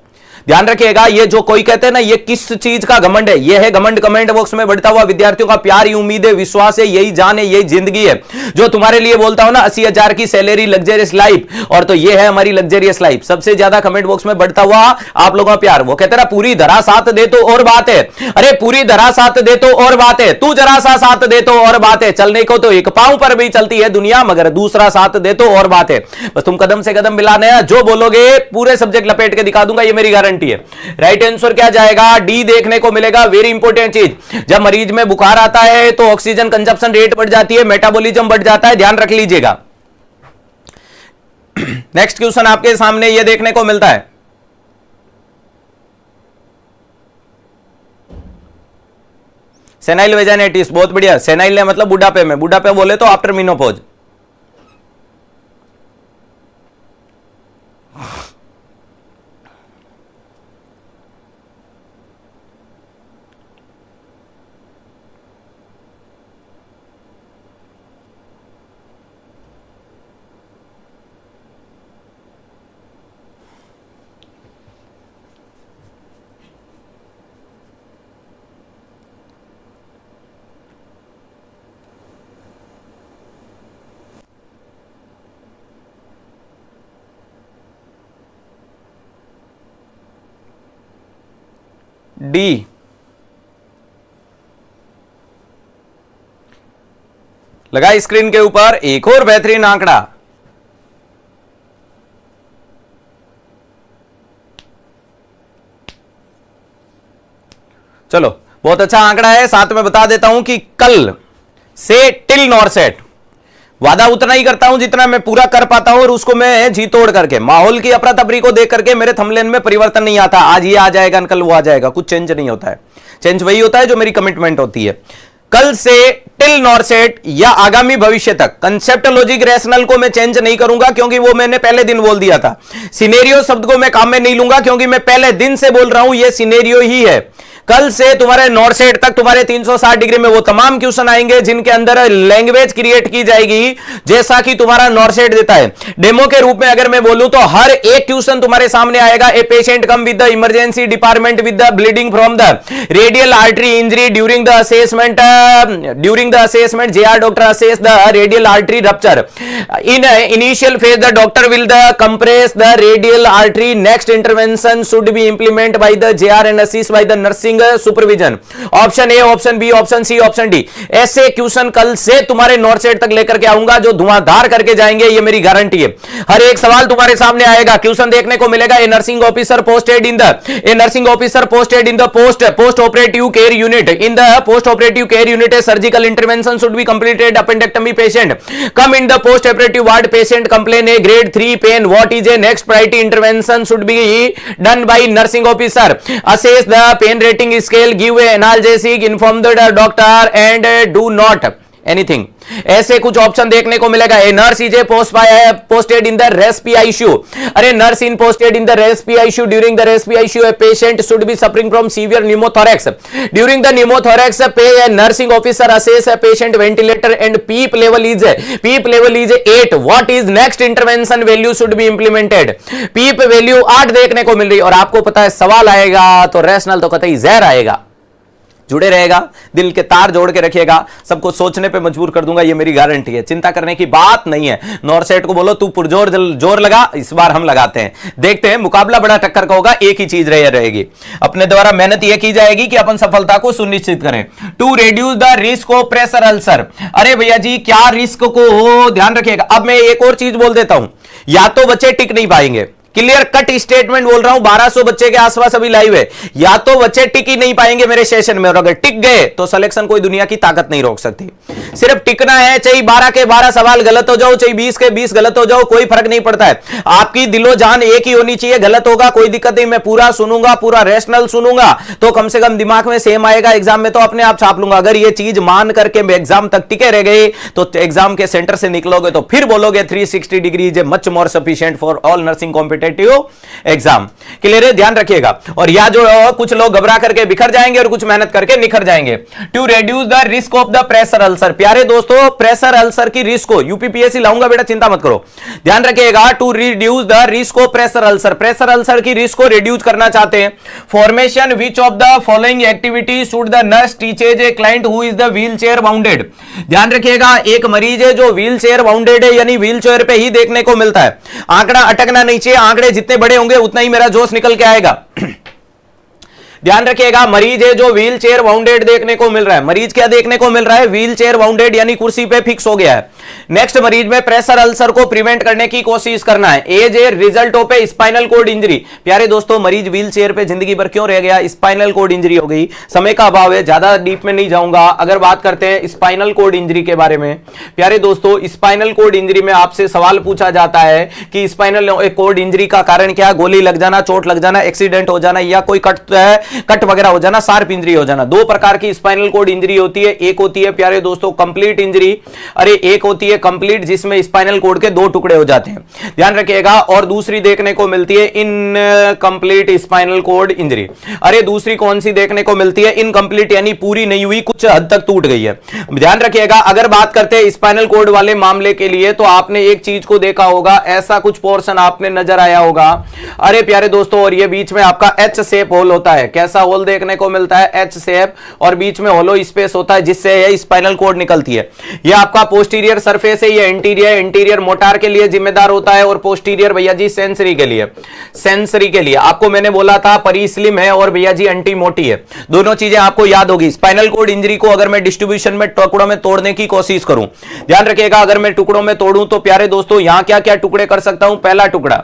ध्यान रखिएगा, ये जो कोई कहते हैं ना, ये किस चीज का घमंड है? ये है घमंड कमेंट बॉक्स में बढ़ता हुआ विद्यार्थियों का प्यार ही उम्मीद है, विश्वास है, यही जान है, यही जिंदगी है। जो तुम्हारे लिए बोलता हूं ना, 80,000 की सैलरी, लग्जरियस लाइफ, और तो ये है हमारी लग्जरियस लाइफ। सबसे ज्यादा कमेंट बॉक्स में बढ़ता हुआ आप लोगों का प्यार। वो कहते ना, पूरी धरा साथ दे तो और बात है। अरे पूरी धरा साथ दे तो और बात है, तू जरा सा साथ दे तो और बात है। चलने को तो एक पांव पर भी चलती है दुनिया, मगर दूसरा साथ दे तो और बात है। बस तुम कदम से कदम मिलाने, जो बोलोगे पूरे सब्जेक्ट लपेट के दिखा दूंगा, ये मेरी गारंटी है। राइट आंसर क्या जाएगा? डी देखने को मिलेगा। वेरी इंपॉर्टेंट चीज, जब मरीज में बुखार आता है तो ऑक्सीजन कंजप्शन रेट बढ़ जाती है, मेटाबॉलिज्म बढ़ जाता है, ध्यान रख लीजिएगा। नेक्स्ट क्वेश्चन आपके सामने ये देखने को मिलता है, सेनाइल वेजाइटिस। बहुत बढ़िया। सेनाइल ने मतलब बुढ़ापे में, बुढ़ापे बोले तो आफ्टर मेनोपॉज। डी, लगा स्क्रीन के ऊपर एक और बेहतरीन आंकड़ा। चलो, बहुत अच्छा आंकड़ा है। साथ में बता देता हूं कि कल से टिल नॉरसेट वादा उतना ही करता हूं जितना मैं पूरा कर पाता हूं, और उसको मैं जी तोड़ करके, माहौल की अफरा तफरी को देख करके मेरे थंबनेल में परिवर्तन नहीं आता। आज ये आ जाएगा, कल वो आ जाएगा, कुछ चेंज नहीं होता है। चेंज वही होता है जो मेरी कमिटमेंट होती है। कल से टिल नॉरसेट या आगामी भविष्य तक कंसेप्ट लॉजिक रैशनल को मैं चेंज नहीं करूंगा, क्योंकि वो मैंने पहले दिन बोल दिया था। सिनेरियो शब्द को मैं काम में नहीं लूंगा, क्योंकि मैं पहले दिन से बोल रहा हूं ये सिनेरियो ही है। कल से तुम्हारे नॉरसेट तक तुम्हारे 360 डिग्री में वो तमाम क्वेश्चन आएंगे जिनके अंदर लैंग्वेज क्रिएट की जाएगी जैसा कि तुम्हारा नॉरसेट देता है। डेमो के रूप में अगर मैं बोलूं तो हर एक क्वेश्चन तुम्हारे सामने आएगा। A patient come with the emergency department with the bleeding from the radial artery injury during the assessment JR doctor assess the radial artery rupture in initial phase the doctor will the compress the radial artery next intervention should be implement by the JR and assist by the nursing supervision. Option A, option B, option C, option D, ऐसे question कल से तुम्हारे NORCET तक लेकर के आऊंगा जो धुआंधार करके जाएंगे, ये मेरी गारंटी है। हर एक सवाल तुम्हारे सामने आएगा, क्वेश्चन देखने को मिलेगा। A nursing officer posted in the post operative care unit in the post operative care unit surgical intervention should be completed appendectomy patient come in the post operative ward patient complain a grade 3 pain what is a next priority intervention should be done by nursing officer assess the pain rating scale, give a analgesic, inform the doctor and do not anything। ऐसे कुछ option देखने को मिलेगा। A nurse is a posted in the respi ICU. अरे nurse in posted in the respi ICU during the respi ICU a patient should be suffering from severe pneumothorax during the pneumothorax पे nursing officer assess a patient ventilator and PEEP level is 8 what is next intervention value should be implemented. PEEP value 8 देखने को मिल रही है और आपको पता है सवाल आएगा तो रैशनल तो कतई जहर आएगा। जुड़े रहेगा, दिल के तार जोड़ के रखिएगा, सबको सोचने पे मजबूर कर दूंगा, ये मेरी गारंटी है। चिंता करने की बात नहीं है। नॉरसेट को बोलो तू पुरजोर जोर लगा, इस बार हम लगाते हैं। देखते हैं, मुकाबला बड़ा टक्कर का होगा। एक ही चीज रहेगी, अपने द्वारा मेहनत यह की जाएगी कि अपन सफलता को सुनिश्चित करें। To reduce the risk of pressure ulcer. अरे भैया जी, क्या रिस्क को ध्यान रखिएगा। अब मैं एक और चीज बोल देता हूं, या तो बच्चे टिक नहीं पाएंगे, क्लियर कट स्टेटमेंट बोल रहा हूं, 1200 बच्चे के आसपास अभी लाइव है। या तो बच्चे टिक ही नहीं पाएंगे मेरे सेशन में, और अगर टिक गए तो सिलेक्शन कोई दुनिया की ताकत नहीं रोक सकती। सिर्फ टिकना है, चाहे 12 के 12 सवाल गलत हो जाओ, चाहे 20 के 20 गलत हो जाओ, कोई फर्क नहीं पड़ता है। आपकी दिलो जान एक ही होनी चाहिए। गलत होगा कोई दिक्कत नहीं, मैं पूरा सुनूंगा, पूरा रेशनल सुनूंगा, तो कम से कम दिमाग में सेम आएगा, एग्जाम में तो अपने आप छाप लूंगा। अगर ये चीज मान करके एग्जाम तक टिके रह गए तो एग्जाम के सेंटर से निकलोगे तो फिर बोलोगे 360 degree is much more sufficient for all nursing competitive exam. Clear है, ध्यान रखिएगा। और या जो कुछ लोग घबरा करके बिखर जाएंगे और कुछ मेहनत करके निखर जाएंगे। To reduce the risk of the pressure ulcer, प्यारे दोस्तों प्रेशर अल्सर की रिस्क को यूपीपीएससी लाऊंगा बेटा, चिंता मत करो, ध्यान रखिएगा। To reduce the risk of pressure ulcer, pressure ulcer की रिस्क को रिड्यूस करना चाहते हैं। Formation which of the following activity should the nurse teaches a client who is the wheel chair bounded. ध्यान रखिएगा, एक मरीज है जो व्हील चेयर बाउंडेड है, यानी व्हील चेयर पे ही देखने को मिलता है। आंकड़ा अटकना नहीं चाहिए, आंकड़े जितने बड़े होंगे उतना ही मेरा जोश निकल के आएगा। ध्यान रखिएगा, मरीज है जो व्हील चेयर बाउंडेड देखने को मिल रहा है। मरीज क्या देखने को मिल रहा है? व्हील चेयर बाउंडेड, यानी कुर्सी पे फिक्स हो गया है। नेक्स्ट, मरीज में प्रेशर अल्सर को प्रिवेंट करने की कोशिश करना है। As a result of a spinal cord injury. प्यारे दोस्तों, मरीज व्हील चेयर पे जिंदगी भर क्यों रह गया? स्पाइनल कोड इंजरी हो गई। समय का अभाव है, ज्यादा डीप में नहीं जाऊंगा। अगर बात करते हैं स्पाइनल कोड इंजरी के बारे में, प्यारे दोस्तों स्पाइनल कोड इंजरी में आपसे सवाल पूछा जाता है कि स्पाइनल कोड इंजरी का कारण क्या? गोली लग जाना, चोट लग जाना, एक्सीडेंट हो जाना, या कोई कट वगैरह हो जाना, शार्प इंजरी हो जाना। दो प्रकार की स्पाइनल कोड इंजरी होती है। एक होती है प्यारे दोस्तों कंप्लीट इंजरी, अरे एक होती है कंप्लीट जिसमें स्पाइनल कोड के दो टुकड़े हो जाते हैं, ध्यान रखिएगा। और दूसरी देखने को मिलती है इनकंप्लीट स्पाइनल कोड इंजरी। अरे दूसरी कौन सी देखने को मिलती है? इनकंप्लीट, यानी पूरी नहीं हुई, कुछ हद तक टूट गई है। ध्यान रखिएगा, अगर बात करते हैं स्पाइनल कोड वाले मामले के लिए तो आपने एक चीज को देखा होगा, ऐसा कुछ पोर्शन आपने नजर आया होगा। अरे प्यारे दोस्तों, और ये बीच में आपका एच शेप होल होता है। कैसा होल देखने को मिलता है? एच शेप, और बीच में होलो स्पेस होता है जिससे ये स्पाइनल कोड निकलती है। ये आपका पोस्टीरियर सरफेस है, ये एंटीरियर मोटार के लिए जिम्मेदार होता है, और पोस्टीरियर भैया जी सेंसरी के लिए। सेंसरी के लिए आपको मैंने बोला था परिस्लिम है और भैया जी एंटी मोटी है। दोनों चीजें आपको याद होगी। स्पाइनल कोड इंजरी को अगर मैं डिस्ट्रीब्यूशन में टुकड़ों में तोड़ने की कोशिश करूं, ध्यान रखिएगा, अगर मैं टुकड़ों में तोड़ूं तो प्यारे दोस्तों यहां क्या क्या टुकड़े कर सकता हूं? पहला टुकड़ा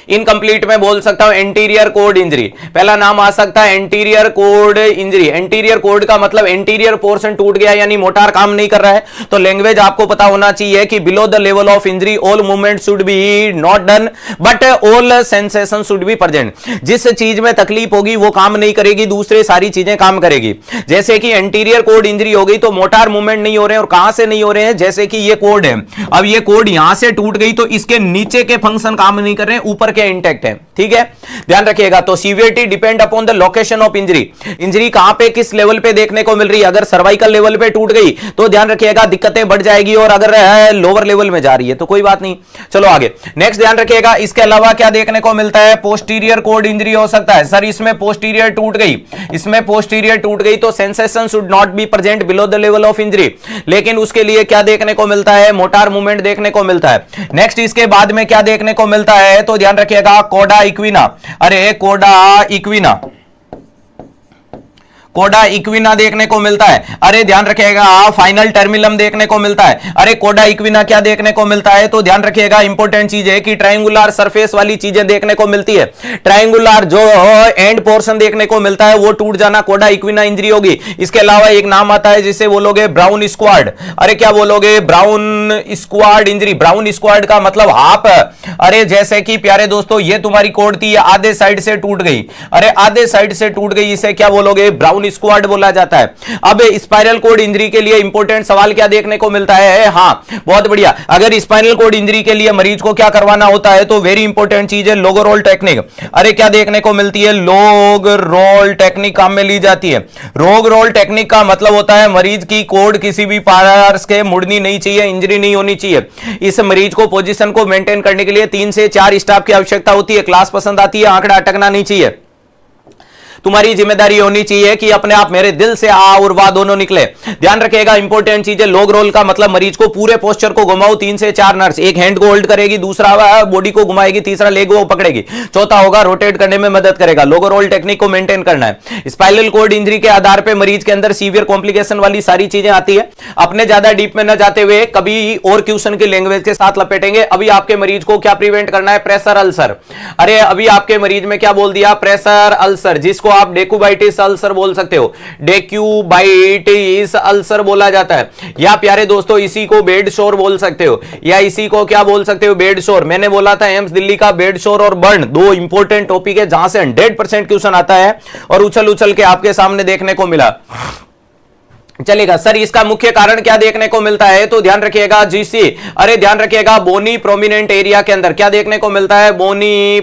इनकंप्लीट में बोल सकता हूं एंटीरियर कोड इंजरी, पहला नाम आ सकता है anterior cord injury. Anterior code का मतलब एंटीरियर पोर्शन टूट गया, यानी मोटार काम नहीं कर रहा है। तो लैंग्वेज आपको पता होना चाहिए कि below the level of injury all movement should be not done but all sensation should be present. जिस चीज में तकलीफ होगी वो काम नहीं करेगी, दूसरे सारी चीजें काम करेगी। जैसे कि एंटीरियर कोड इंजरी हो गई तो मोटार मूवमेंट नहीं हो रहे हैं, और कहां से नहीं हो रहे हैं? जैसे कि ये कोड है, अब ये कोड यहां से टूट गई तो इसके नीचे के फंक्शन काम नहीं कर रहे हैं, ऊपर के इंटैक्ट है, ठीक है, ध्यान रखिएगा। तो severity depend upon the location of injury. Injury कहां पे किस लेवल पे देखने को मिल रही है? अगर सर्वाइकल लेवल पे टूट गई तो ध्यान रखिएगा दिक्कतें बढ़ जाएगी, और अगर लोअर लेवल में जा रही है तो कोई बात नहीं। चलो आगे, नेक्स्ट ध्यान रखिएगा। इसके अलावा क्या देखने को मिलता है? पोस्टीरियर कोड इंजरी हो सकता है। सर इसमें पोस्टीरियर टूट गई, इसमें पोस्टीरियर टूट गई तो sensation should not be present below the level of injury, लेकिन उसके लिए क्या देखने को मिलता है? मोटार मूवमेंट देखने को मिलता है। नेक्स्ट इसके बाद में क्या देखने को मिलता है? तो ध्यान रखिएगा कोडा इक्विना, अरे कोडा इक्विना, कोडा इक्विना देखने को मिलता है। अरे ध्यान रखिएगा फाइनल टर्मिनम देखने को मिलता है। अरे कोडा इक्विना क्या देखने को मिलता है? तो ध्यान रखिएगा इंपॉर्टेंट चीज है कि ट्रायंगुलर सरफेस वाली चीजें देखने को मिलती है। ट्रायंगुलर जो एंड पोर्शन देखने को मिलता है वो टूट जाना कोडा इक्विना इंजरी होगी। इसके अलावा एक नाम आता है जिसे बोलोगे ब्राउन स्क्वाड। अरे क्या बोलोगे? Brown squad injury. Brown squad का मतलब हाफ। अरे जैसे कि प्यारे दोस्तों ये तुम्हारी कोड थी, आधे साइड से टूट गई, अरे आधे साइड से टूट गई, इसे क्या बोलोगे? ब्राउन स्क्वाड बोला जाता है। अब स्पाइनल कोड इंजरी के लिए इंपॉर्टेंट सवाल क्या देखने को मिलता है? हां बहुत बढ़िया, अगर स्पाइनल कोड इंजरी के लिए मरीज को क्या करवाना होता है तो वेरी इंपॉर्टेंट चीज है लोग रोल टेक्निक। अरे क्या देखने को मिलती है? लोग रोल टेक्निक काम में ली जाती है। रोग रोल टेक्निक का मतलब होता है मरीज की कोड किसी भी पार्ट्स के मुड़नी नहीं चाहिए, इंजरी नहीं होनी चाहिए। इस मरीज को पोजीशन को मेंटेन करने के लिए 3 से 4 स्टाफ की आवश्यकता होती है। क्लास पसंद आती है, आंकड़ा अटकना नहीं चाहिए। तुम्हारी जिम्मेदारी होनी चाहिए कि अपने आप मेरे दिल से आ और वाह दोनों निकले। ध्यान रखिएगा, इंपॉर्टेंट चीज है, लॉग रोल का मतलब मरीज को पूरे पोस्चर को घुमाओ, 3 से 4 नर्स, एक हैंड को होल्ड करेगी, दूसरा बॉडी को घुमाएगी, तीसरा लेग वो पकड़ेगी, चौथा होगा रोटेट करने में मदद करेगा। लॉग रोल टेक्निक को मेंटेन करना है। स्पाइनल कॉर्ड इंजरी के आधार पर मरीज के अंदर सीवियर कॉम्प्लिकेशन वाली सारी चीजें आती है। अपने ज्यादा डीप में न जाते हुए कभी और क्वेश्चन की लैंग्वेज के साथ लपेटेंगे। अभी आपके मरीज को क्या प्रिवेंट करना है? Pressure ulcer. अरे अभी आपके मरीज में क्या बोल दिया? प्रेशर अल्सर, जिसको आप डेक्यूबाइटिस अल्सर बोल सकते हो, डेक्यूबाइटिस अल्सर बोला जाता है। या प्यारे दोस्तों इसी को बेड शोर बोल सकते हो, या इसी को क्या बोल सकते हो? बेड शोर। मैंने बोला था एम्स दिल्ली का बेड शोर और बर्न दो इंपॉर्टेंट टॉपिक है जहां से 100% क्वेश्चन आता है और उछल उछल के आपके सामने देखने को मिला। चलेगा सर, इसका मुख्य कारण क्या देखने को मिलता है? तो ध्यान रखिएगा जीसी, अरे ध्यान रखिएगा, बोनी प्रोमिनेंट एरिया के अंदर क्या देखने को मिलता है? बोनी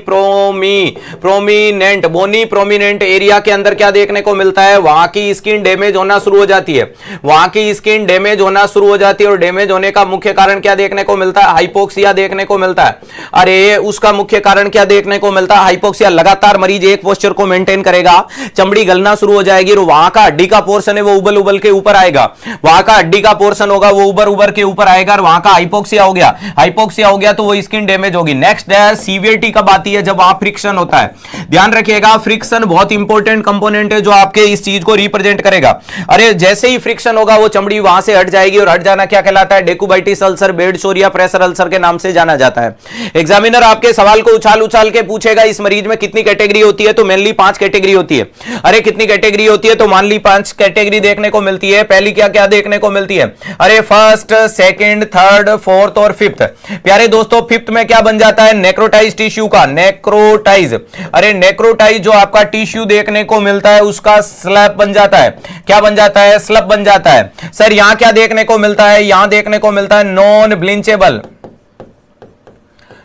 प्रोमिनेंट एरिया के अंदर क्या देखने को मिलता है? वहां की स्किन डैमेज होना शुरू हो जाती है, वहां की स्किन डैमेज होना शुरू हो जाती है। और डैमेज होने का मुख्य कारण क्या देखने को मिलता है? हाइपोक्सिया देखने को मिलता है। अरे उसका मुख्य कारण क्या देखने को मिलता है? हाइपोक्सिया। लगातार मरीज एक पोस्चर को मेंटेन करेगा, चमड़ी गलना शुरू हो जाएगी और वहां का हड्डी का पोर्शन है वो उबल उबल के ऊपर आएगा, वहां का हड्डी का पोर्शन होगा वो उबर उबर के ऊपर आएगा और वहां का हाइपोक्सिया हो गया, हाइपोक्सिया हो गया तो वो स्किन डैमेज होगी। नेक्स्ट है सीवियरिटी कब आती है? जब वहां फ्रिक्शन होता है। ध्यान रखिएगा, फ्रिक्शन बहुत इंपॉर्टेंट कंपोनेंट है जो आपके इस चीज को रिप्रेजेंट करेगा। अरे जैसे ही फ्रिक्शन होगा वो चमड़ी वहां से हट जाएगी और हट जाना क्या कहलाता है? डेक्यूबाइटिस अल्सर, बेड शोर या प्रेशर अल्सर के नाम से जाना जाता है। एग्जामिनर आपके सवाल को उछाल उछाल के पूछेगा इस मरीज में कितनी कैटेगरी होती है? तो मेनली 5 कैटेगरी होती है। अरे कितनी कैटेगरी होती है? तो मान ली 5 कैटेगरी देखने को मिलती है। पहली क्या क्या देखने को मिलती है? अरे फर्स्ट, सेकंड, थर्ड, फोर्थ और फिफ्थ। प्यारे दोस्तों फिफ्थ में क्या बन जाता है? नेक्रोटाइज टिश्यू का, नेक्रोटाइज। अरे नेक्रोटाइज जो आपका टिश्यू देखने को मिलता है उसका स्लैब बन जाता है। क्या बन जाता है? स्लैब बन जाता है। सर यहां क्या देखने को मिलता है? यहां देखने को मिलता है नॉन ब्लिंचेबल,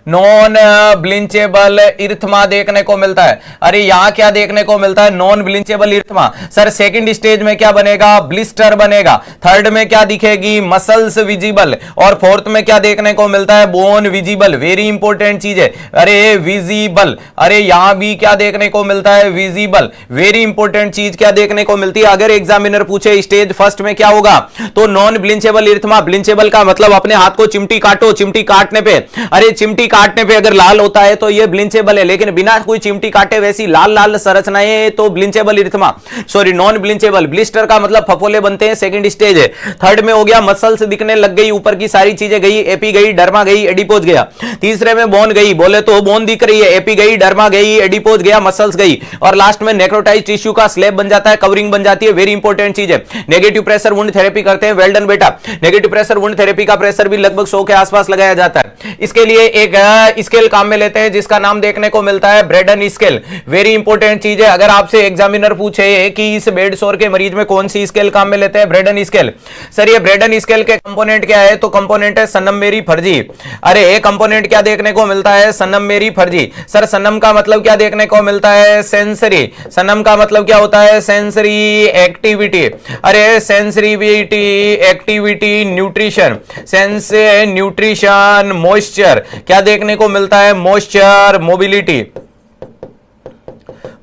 नॉन ब्लिंचेबल इर्थमा देखने को मिलता है। अरे यहां क्या देखने को मिलता है? नॉन ब्लिंचेबल इर्थमा। सर सेकंड स्टेज में क्या बनेगा? ब्लिस्टर बनेगा। थर्ड में क्या दिखेगी? Muscles visible. और फोर्थ में क्या देखने को मिलता है? Bone visible. वेरी इंपॉर्टेंट चीज है, अरे विजिबल। अरे यहां भी क्या देखने को मिलता है? विजिबल। वेरी इंपॉर्टेंट चीज क्या देखने को मिलती है? अगर एग्जामिनर पूछे स्टेज फर्स्ट में क्या होगा तो नॉन ब्लिंचेबल इर्थमा। ब्लिंचेबल का मतलब अपने हाथ को चिमटी काटो, चिमटी काटने पे, अरे चिमटी काटने पे अगर लाल होता है तो ये ब्लिंचेबल है, लेकिन बिना कोई चिमटी काटे वैसी लाल लाल संरचनाएं तो ब्लिंचेबल इर्थमा, सॉरी नॉन ब्लिंचेबल। ब्लिस्टर का मतलब फफोले बनते हैं, सेकंड स्टेज है। थर्ड में हो गया मसल्स दिखने लग गई, ऊपर की सारी चीजें गई, एपी गई, डर्मा गई, एडिपोज गया। तीसरे में बोन गई, बोले तो बोन दिख रही है, एपी गई, डर्मा गई, एडिपोज गया, मसल्स गई। और लास्ट में नेक्रोटाइज टिश्यू का स्लैब बन जाता है, कवरिंग बन जाती है। वेरी इंपॉर्टेंट चीज है। नेगेटिव प्रेशर वुंड थेरेपी करते हैं, वेल डन बेटा। नेगेटिव प्रेशर वुंड थेरेपी का प्रेशर भी लगभग 100 के आसपास लगाया जाता है। इसके लिए एक स्केल काम में लेते हैं जिसका नाम देखने को मिलता है ब्रेडन स्केल। वेरी इंपॉर्टेंट चीज है, अगर आपसे एग्जामिनर पूछे कि इस बेड शोर के मरीज में कौन सी स्केल काम में लेते हैं? Brydon scale. सर ये ब्रेडन स्केल के कंपोनेंट क्या है? तो कंपोनेंट है सनम मेरी फर्जी। अरे एक कंपोनेंट क्या देखने को मिलता है? सनम मेरी फर्जी। सर सनम का मतलब क्या देखने को मिलता है? सेंसरी। सनम का मतलब क्या होता है? Sensory activity. अरे सेंसरीविटी, activity, nutrition, sense nutrition, moisture. क्या देखने को मिलता है? मॉइस्चर, मोबिलिटी,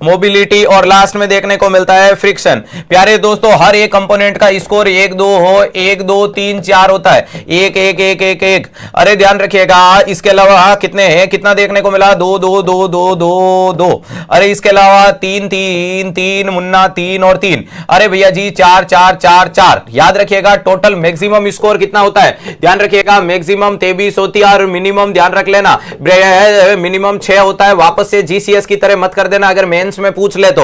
मोबिलिटी और लास्ट में देखने को मिलता है फ्रिक्शन। प्यारे दोस्तों हर एक कंपोनेंट का स्कोर 1 2 हो, 1 2 3 4 होता है, 1 1 1 1 1। अरे ध्यान रखिएगा, इसके अलावा कितने हैं? कितना देखने को मिला? 2 2 2 2 2 2। अरे इसके अलावा 3 3 3 मुन्ना 3 और 3। अरे भैया जी 4 4 4 4। याद रखिएगा टोटल मैक्सिमम स्कोर कितना होता है? ध्यान रखिएगा मैक्सिमम 23 होती है और मिनिमम ध्यान रख लेना मिनिमम 6 होता है। वापस से जीसीएस की तरह मत कर देना अगर मेंस में पूछ ले तो।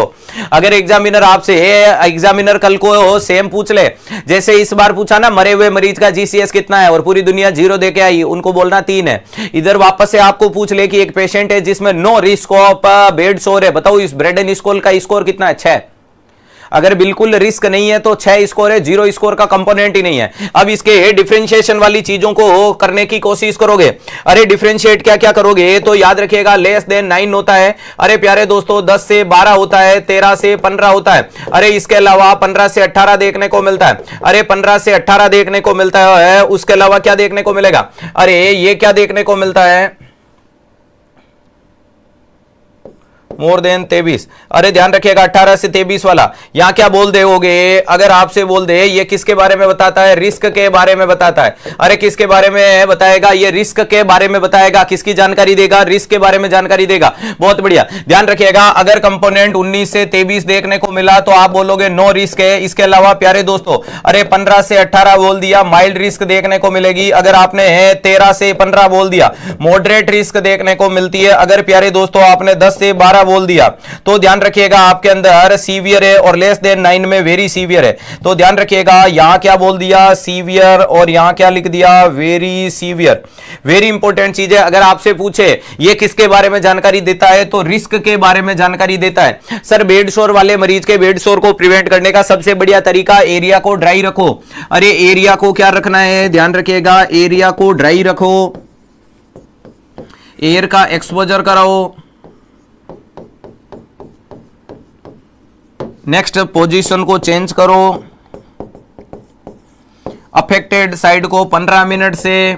अगर एग्जामिनर आपसे एग्जामिनर कल को सेम पूछ ले, जैसे इस बार पूछा ना मरे हुए मरीज का जीसीएस कितना है और पूरी दुनिया 0 देके आई, उनको बोलना 3 है। इधर वापस से आपको पूछ ले कि एक पेशेंट है जिसमें नो रिस्क ऑफ बेड शोर है, बताओ इस ब्रेडन स्कोल का स्कोर कितना है? 6। अगर बिल्कुल रिस्क नहीं है तो 6 स्कोर है, 0 स्कोर का कंपोनेंट ही नहीं है। अब इसके डिफरेंशिएशन वाली चीजों को करने की कोशिश करोगे। अरे डिफरेंशिएट क्या क्या करोगे? तो याद रखिएगा लेस देन 9 होता है। अरे प्यारे दोस्तों 10 से 12 होता है, 13 से 15 होता है। अरे इसके अलावा 15 से 18 देखने को मिलता है। अरे 15 से 18 देखने को मिलता है। उसके अलावा क्या देखने को मिलेगा? अरे ये क्या देखने को मिलता है? More than 23। अरे ध्यान रखिएगा 18 से 23 वाला, यहां क्या बोल दोगे अगर आपसे बोल दे ये किसके बारे में बताता है, रिस्क के बारे में बताता है। अरे किसके बारे में बताएगा, ये रिस्क के बारे में बताएगा, किसकी जानकारी देगा, रिस्क के बारे में जानकारी देगा। बहुत बढ़िया, ध्यान रखिएगा अगर कंपोनेंट 19 से 23 देखने को मिला तो आप बोलोगे नो रिस्क है। इसके अलावा प्यारे दोस्तों अरे 15 से 18 बोल दिया माइल्ड रिस्क देखने को मिलेगी, अगर आपने 13 से 15 बोल दिया मॉडरेट रिस्क देखने को मिलती है, अगर प्यारे दोस्तों आपने 10 से 12 बोल दिया तो ध्यान रखिएगा आपके अंदर सीवियर है, और लेस देन 9 में वेरी सीवियर है। तो ध्यान रखिएगा यहां क्या बोल दिया सीवियर, और यहां क्या लिख दिया वेरी सीवियर। वेरी इंपॉर्टेंट चीज है, अगर आपसे पूछे ये किसके बारे में जानकारी देता है तो रिस्क के बारे में जानकारी देता है। सर बेड शोर वाले मरीज के बेड शोर को प्रिवेंट करने का सबसे बढ़िया तरीका एरिया को ड्राई रखो। अरे एरिया को क्या रखना है, ध्यान रखिएगा एरिया को ड्राई रखो, एयर का एक्सपोजर कराओ। नेक्स्ट पोजीशन को चेंज करो, अफेक्टेड साइड को 15 मिनट से,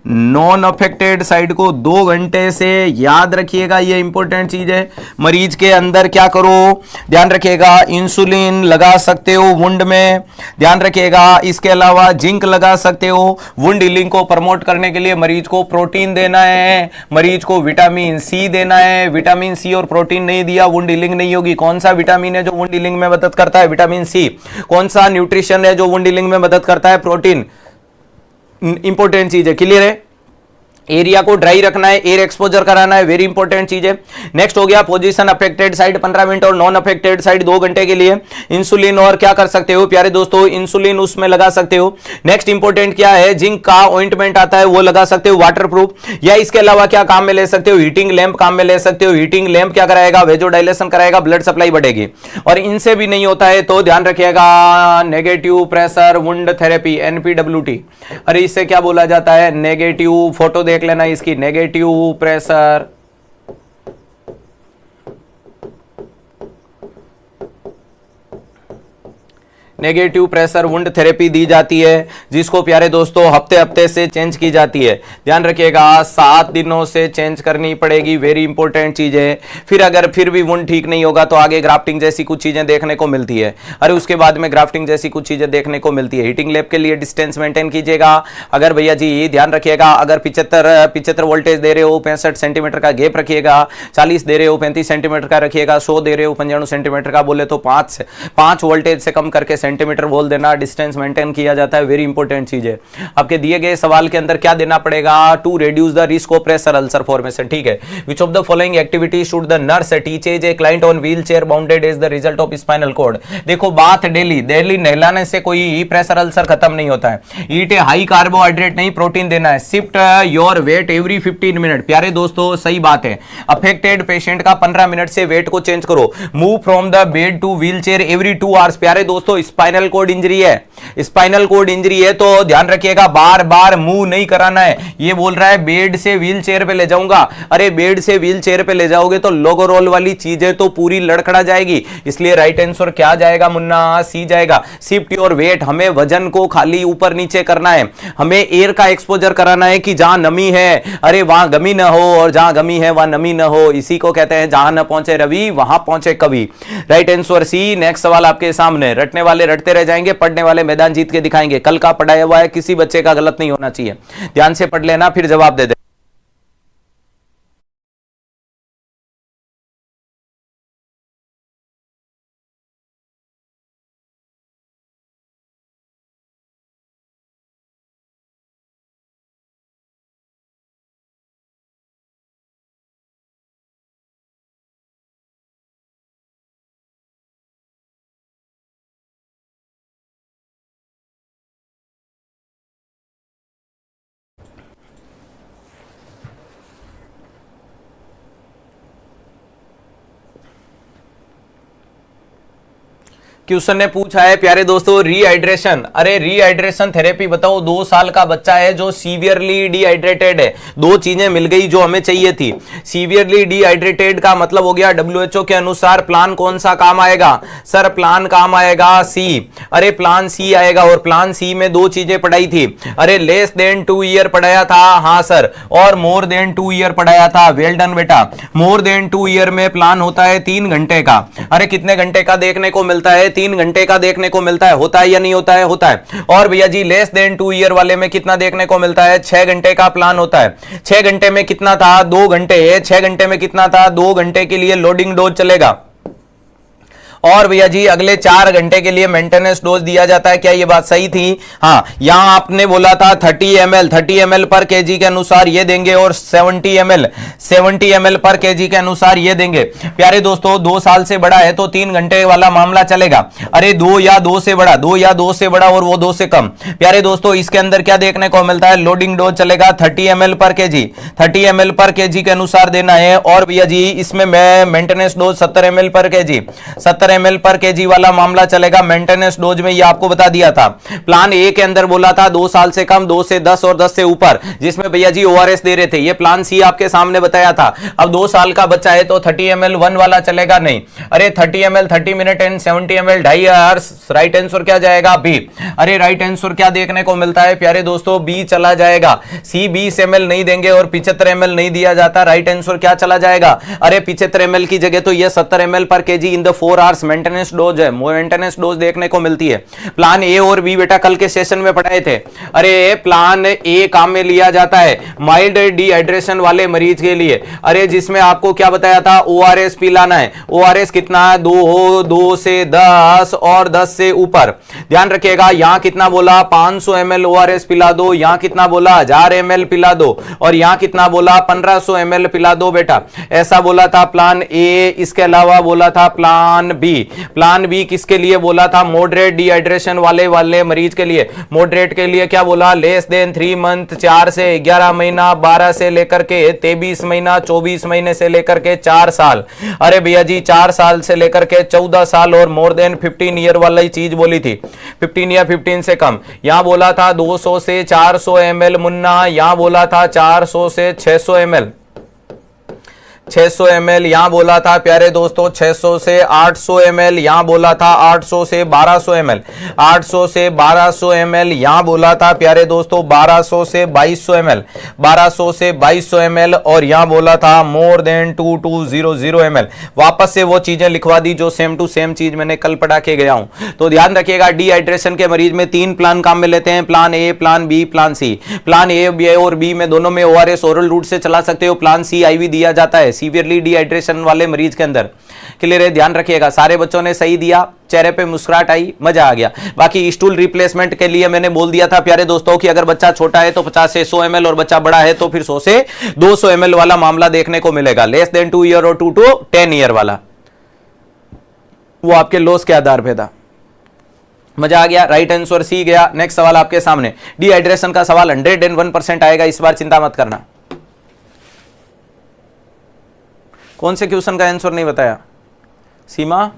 नॉन अफेक्टेड साइड को 2 घंटे से। याद रखिएगा ये इंपॉर्टेंट चीज है। मरीज के अंदर क्या करो, ध्यान रखिएगा इंसुलिन लगा सकते हो वुंड में, ध्यान रखिएगा इसके अलावा जिंक लगा सकते हो। वुंड हीलिंग को प्रमोट करने के लिए मरीज को प्रोटीन देना है, मरीज को विटामिन सी देना है। विटामिन सी और प्रोटीन नहीं दिया वुंड हीलिंग नहीं होगी। कौन सा विटामिन है जो वुंड हीलिंग में मदद करता है, विटामिन सी। कौन सा न्यूट्रिशन है जो वुंड हीलिंग में मदद करता है, प्रोटीन। इंपॉर्टेंट चीज है, क्लियर है। एरिया को ड्राई रखना है, एयर एक्सपोजर कराना है, वेरी इंपॉर्टेंट चीज है। नेक्स्ट हो गया पोजीशन अफेक्टेड साइड 15 मिनट और नॉन अफेक्टेड साइड 2 घंटे के लिए। इंसुलिन और क्या कर सकते हो प्यारे दोस्तों, इंसुलिन उसमें लगा सकते हो। नेक्स्ट इंपॉर्टेंट क्या है, जिंक का ऑइंटमेंट आता है वो लगा सकते हो वाटरप्रूफ, या इसके अलावा क्या काम में ले सकते हो, हीटिंग लैंप काम में ले सकते हो। हीटिंग लैंप क्या कराएगा, वेजोडाइलेशन कराएगा, ब्लड सप्लाई बढ़ेगी। और इनसे भी नहीं होता है तो ध्यान रखिएगा नेगेटिव प्रेशर वुंड थेरेपी एनपीडब्ल्यूटी। अरे इससे क्या बोला जाता है, नेगेटिव, फोटो देख लेना इसकी, negative pressure negative pressure wound therapy दी जाती है, जिसको प्यारे दोस्तों हफ्ते हफ्ते से चेंज की जाती है। ध्यान रखिएगा 7 दिनों से चेंज करनी पड़ेगी, वेरी इंपॉर्टेंट चीज है। फिर अगर फिर भी वुंड ठीक नहीं होगा तो आगे ग्राफ्टिंग जैसी कुछ चीजें देखने को मिलती है। अरे उसके बाद में ग्राफ्टिंग जैसी कुछ चीजें देखने को मिलती है। हीटिंग लैब के लिए डिस्टेंस मेंटेन कीजिएगा। अगर भैया जी ध्यान रखिएगा अगर 75 वोल्टेज दे रहे हो 65 सेंटीमीटर का गैप रखिएगा, 40 दे रहे हो 35 सेंटीमीटर का रखिएगा, 100 दे रहे हो 95 सेंटीमीटर का बोले तो 5 वोल्टेज से कम करके सेंटीमीटर बोल देना, डिस्टेंस मेंटेन किया जाता है, वेरी इंपॉर्टेंट चीज है। आपके दिए गए सवाल के अंदर क्या देना पड़ेगा, to reduce the risk of pressure ulcer formation, ठीक है। Which of the following activity should the nurse teaches a client on wheel chair bounded is the result of spinal cord. देखो बात डेली नहलाने से कोई प्रेशर अल्सर खत्म नहीं होता है। ईट ए हाई कार्बोहाइड्रेट नहीं, प्रोटीन देना है। Shift your weight every 15 minute, प्यारे दोस्तों सही बात है। अफेक्टेड पेशेंट का 15 मिनट से वेट को चेंज करो। Move from the bed two wheel chair every 2 hours, प्यारे दोस्तों स्पाइनल कोड इंजरी है, स्पाइनल कोड इंजरी है तो ध्यान रखिएगा बार बार मूव नहीं कराना है। ये बोल रहा है बेड से व्हील चेयर पे ले जाऊंगा, अरे बेड से व्हील चेयर पे ले जाओगे तो लोगोरोल वाली चीजें तो पूरी लड़खड़ा जाएगी। इसलिए राइट आंसर क्या जाएगा मुन्ना, सी जाएगा। शिफ्ट योर वेट, हमें वजन को खाली ऊपर नीचे करना है, हमें एयर का एक्सपोजर कराना है कि जहां नमी है अरे वहां गमी ना हो, और जहां गमी है वहां नमी ना हो। इसी को कहते हैं जहां न पहुंचे रवि वहां पहुंचे कवि। Right answer C. नेक्स्ट सवाल आपके सामने, रटने वाले रटते रह जाएंगे, पढ़ने वाले मैदान जीत के दिखाएंगे। कल का पढ़ाया हुआ है, किसी बच्चे का गलत नहीं होना चाहिए। ध्यान से पढ़ लेना फिर जवाब दे दे। क्वेश्चन ने पूछा है प्यारे दोस्तों रीहाइड्रेशन, अरे रीहाइड्रेशन थेरेपी बताओ। 2 साल का बच्चा है जो सीवियरली डिहाइड्रेटेड है, 2 चीजें मिल गई जो हमें चाहिए थी। सीवियरली डिहाइड्रेटेड का मतलब हो गया WHO के अनुसार प्लान कौन सा काम आएगा सर? प्लान काम आएगा सी। अरे प्लान सी आएगा, और प्लान सी में 2 चीजें पढ़ाई थी। अरे लेस देन 2 ईयर पढ़ाया था, हाँ सर, और मोर देन 2 ईयर पढ़ाया था। वेल डन बेटा। मोर देन 2 ईयर में प्लान होता है 3 घंटे का। अरे कितने घंटे का देखने को मिलता है? 3 घंटे का देखने को मिलता है। होता है या नहीं होता है? होता है। और भैया जी लेस देन 2 ईयर वाले में कितना देखने को मिलता है? 6 घंटे का प्लान होता है। 6 घंटे में कितना था? 2 घंटे। 6 घंटे में कितना था? 2 घंटे के लिए लोडिंग डोज चलेगा, और भैया जी अगले 4 घंटे के लिए मेंटेनेंस डोज दिया जाता है। क्या ये बात सही थी? हाँ, यहां आपने बोला था 30 ml पर केजी के अनुसार ये देंगे, और 70 ml पर केजी के अनुसार ये देंगे। प्यारे दोस्तों 2 साल से बड़ा है तो 3 घंटे वाला मामला चलेगा। अरे 2 या 2 से बड़ा, 2 या 2 से बड़ा और वो 2 से कम। प्यारे दोस्तों इसके अंदर क्या देखने को मिलता है? लोडिंग डोज चलेगा 30 ml पर केजी, 30 ml पर केजी के अनुसार देना है। और भैया जी इसमें मैं मेंटेनेंस डोज 70 ml पर केजी, 70 ml पर केजी वाला मामला चलेगा। मेंटेनेंस डोज में ये आपको बता दिया था। प्लान ए के अंदर बोला था 2 साल से कम, 2 से 10 और 10 से ऊपर, जिसमें भैया जी ORS दे रहे थे। ये प्लान सी आपके सामने बताया था। अब 2 साल का बच्चा है तो 30 ml 1 वाला चलेगा नहीं। अरे 30 ml 30 minute and 70 ml 2.5 hours. Right answer क्या जाएगा? बी। अरे राइट आंसर क्या देखने को मिलता है प्यारे दोस्तों? बी चला जाएगा। सी 20 ml नहीं देंगे और 75 ml नहीं दिया जाता। राइट आंसर क्या चला जाएगा? अरे 75 ml की जगह तो ये 70 ml पर KG in the 4 hours maintenance dose है। मेंटेनेंस डोज देखने को मिलती है। प्लान ए और बी बेटा कल के सेशन में पढ़ाए थे। अरे प्लान ए काम में लिया जाता है माइल्ड डिहाइड्रेशन वाले मरीज के लिए। अरे जिसमें आपको क्या बताया था? ORS पिलाना है। ORS कितना है? 2 से 10 और 10 से ऊपर। ध्यान रखिएगा यहां कितना बोला? 500 ml ORS पिला दो, यहां कितना बोला? 1000 ml पिला दो, और यहां कितना बोला? 1500 ml पिला दो बेटा। ऐसा बोला था प्लान ए। इसके अलावा बोला था प्लान बी। प्लान बी किसके लिए बोला था? मॉडरेट डिहाइड्रेशन वाले मरीज के लिए। मॉडरेट के लिए क्या बोला? लेस देन 3 मंथ, 4 से 11 महीना, 12 से लेकर के 23 महीना, 24 महीने से लेकर के 4 साल। अरे भैया जी 4 साल से लेकर के 14 साल, और मोर देन 15 ईयर वाला ही चीज बोली थी। 15 या 15 से कम। यहां बोला था 200 से 400 ml मुन्ना, यहां बोला था 400 से 600 ml, 600 ml यहां बोला था प्यारे दोस्तों। 600 से 800 ml यहां बोला था। 800 से 1200 ml, 800 से 1200 ml यहां बोला था प्यारे दोस्तों। 1200 से 2200 ml, 1200 से 2200 ml, और यहां बोला था मोर देन 2200 ml। वापस से वो चीजें लिखवा दी जो सेम टू सेम चीज मैंने कल पढ़ा के गया हूं। तो ध्यान रखिएगा डिहाइड्रेशन के मरीज में 3 प्लान काम में लेते हैं। Plan A, plan B, plan C. Plan A और बी में दोनों में ORS ओरल रूट से चला सकते हो। प्लान सी IV दिया जाता है सीवियरली डिहाइड्रेशन वाले मरीज के अंदर। क्लियर है? ध्यान रखिएगा। सारे बच्चों ने सही दिया, चेहरे पे मुस्कुराहट आई, मजा आ गया। बाकी स्टूल रिप्लेसमेंट के लिए मैंने बोल दिया था प्यारे दोस्तों कि अगर बच्चा छोटा है तो 50 से 100 ml, और बच्चा बड़ा है तो फिर 100 से 200 ml वाला मामला देखने को मिलेगा। लेस देन 2 ईयर और 2 to 10 ईयर वाला वो आपके लॉस के आधार पे था। मजा आ गया? राइट आंसर सी गया। नेक्स्ट सवाल आपके सामने। डिहाइड्रेशन का सवाल 101% आएगा, इस बार चिंता मत करना। कौन से क्वेश्चन का आंसर नहीं बताया? सीमा,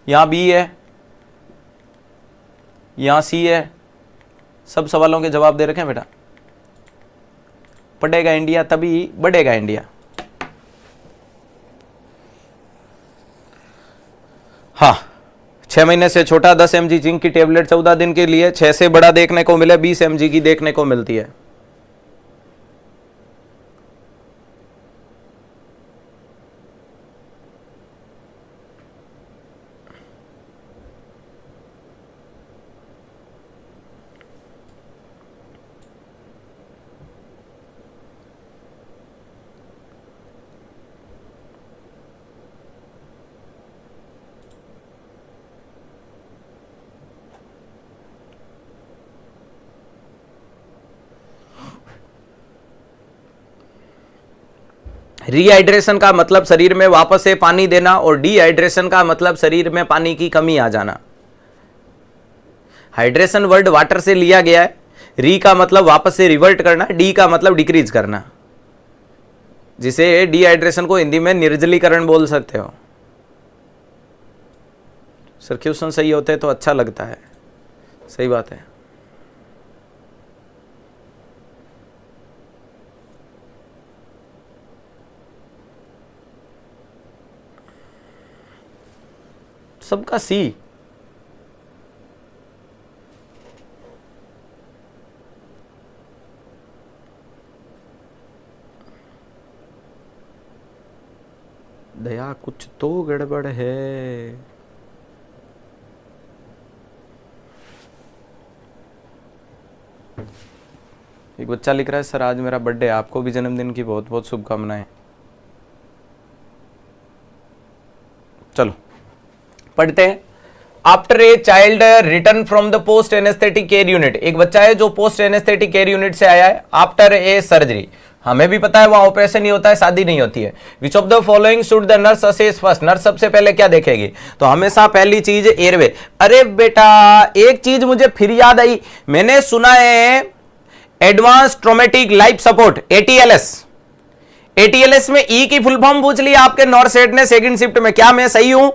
यहां बी है, यहां सी है, सब सवालों के जवाब दे रखे हैं बेटा। पढ़ेगा इंडिया तभी बढ़ेगा इंडिया। हाँ, 6 महीने से छोटा 10 mg जिंक की टेबलेट 14 दिन के लिए, 6 से बड़ा देखने को मिले 20 mg की देखने को मिलती है। रीहाइड्रेशन का मतलब शरीर में वापस से पानी देना, और डिहाइड्रेशन का मतलब शरीर में पानी की कमी आ जाना। हाइड्रेशन वर्ड वाटर से लिया गया है। री का मतलब वापस से रिवर्ट करना, डी का मतलब डिक्रीज करना, जिसे डिहाइड्रेशन को हिंदी में निर्जलीकरण बोल सकते हो। सर क्वेश्चन सही होते तो अच्छा लगता है, सही बात है। सबका सी। दया कुछ तो गड़बड़ है। एक बच्चा लिख रहा है सर आज मेरा बर्थडे, आपको भी जन्मदिन की बहुत बहुत शुभकामनाएं। चलो पढ़ते हैं। After a child return from the post anaesthetic care unit, एक बच्चा है जो पोस्ट एनेस्थेटिक केयर यूनिट से आया है आफ्टर ए सर्जरी। हमें भी पता है वहां ऑपरेशन ही होता है, शादी नहीं होती है। Which of the following should the nurse assess first, nurse सबसे पहले क्या देखेगी? तो हमेशा पहली चीज एयरवे। अरे बेटा एक चीज मुझे फिर याद आई, मैंने सुना है एडवांस ट्रोमेटिक लाइफ सपोर्ट एटीएलएस। एटीएलएस में ई की फुल फॉर्म पूछ ली आपके नॉर्सेट ने सेकंड शिफ्ट में, क्या मैं सही हूं?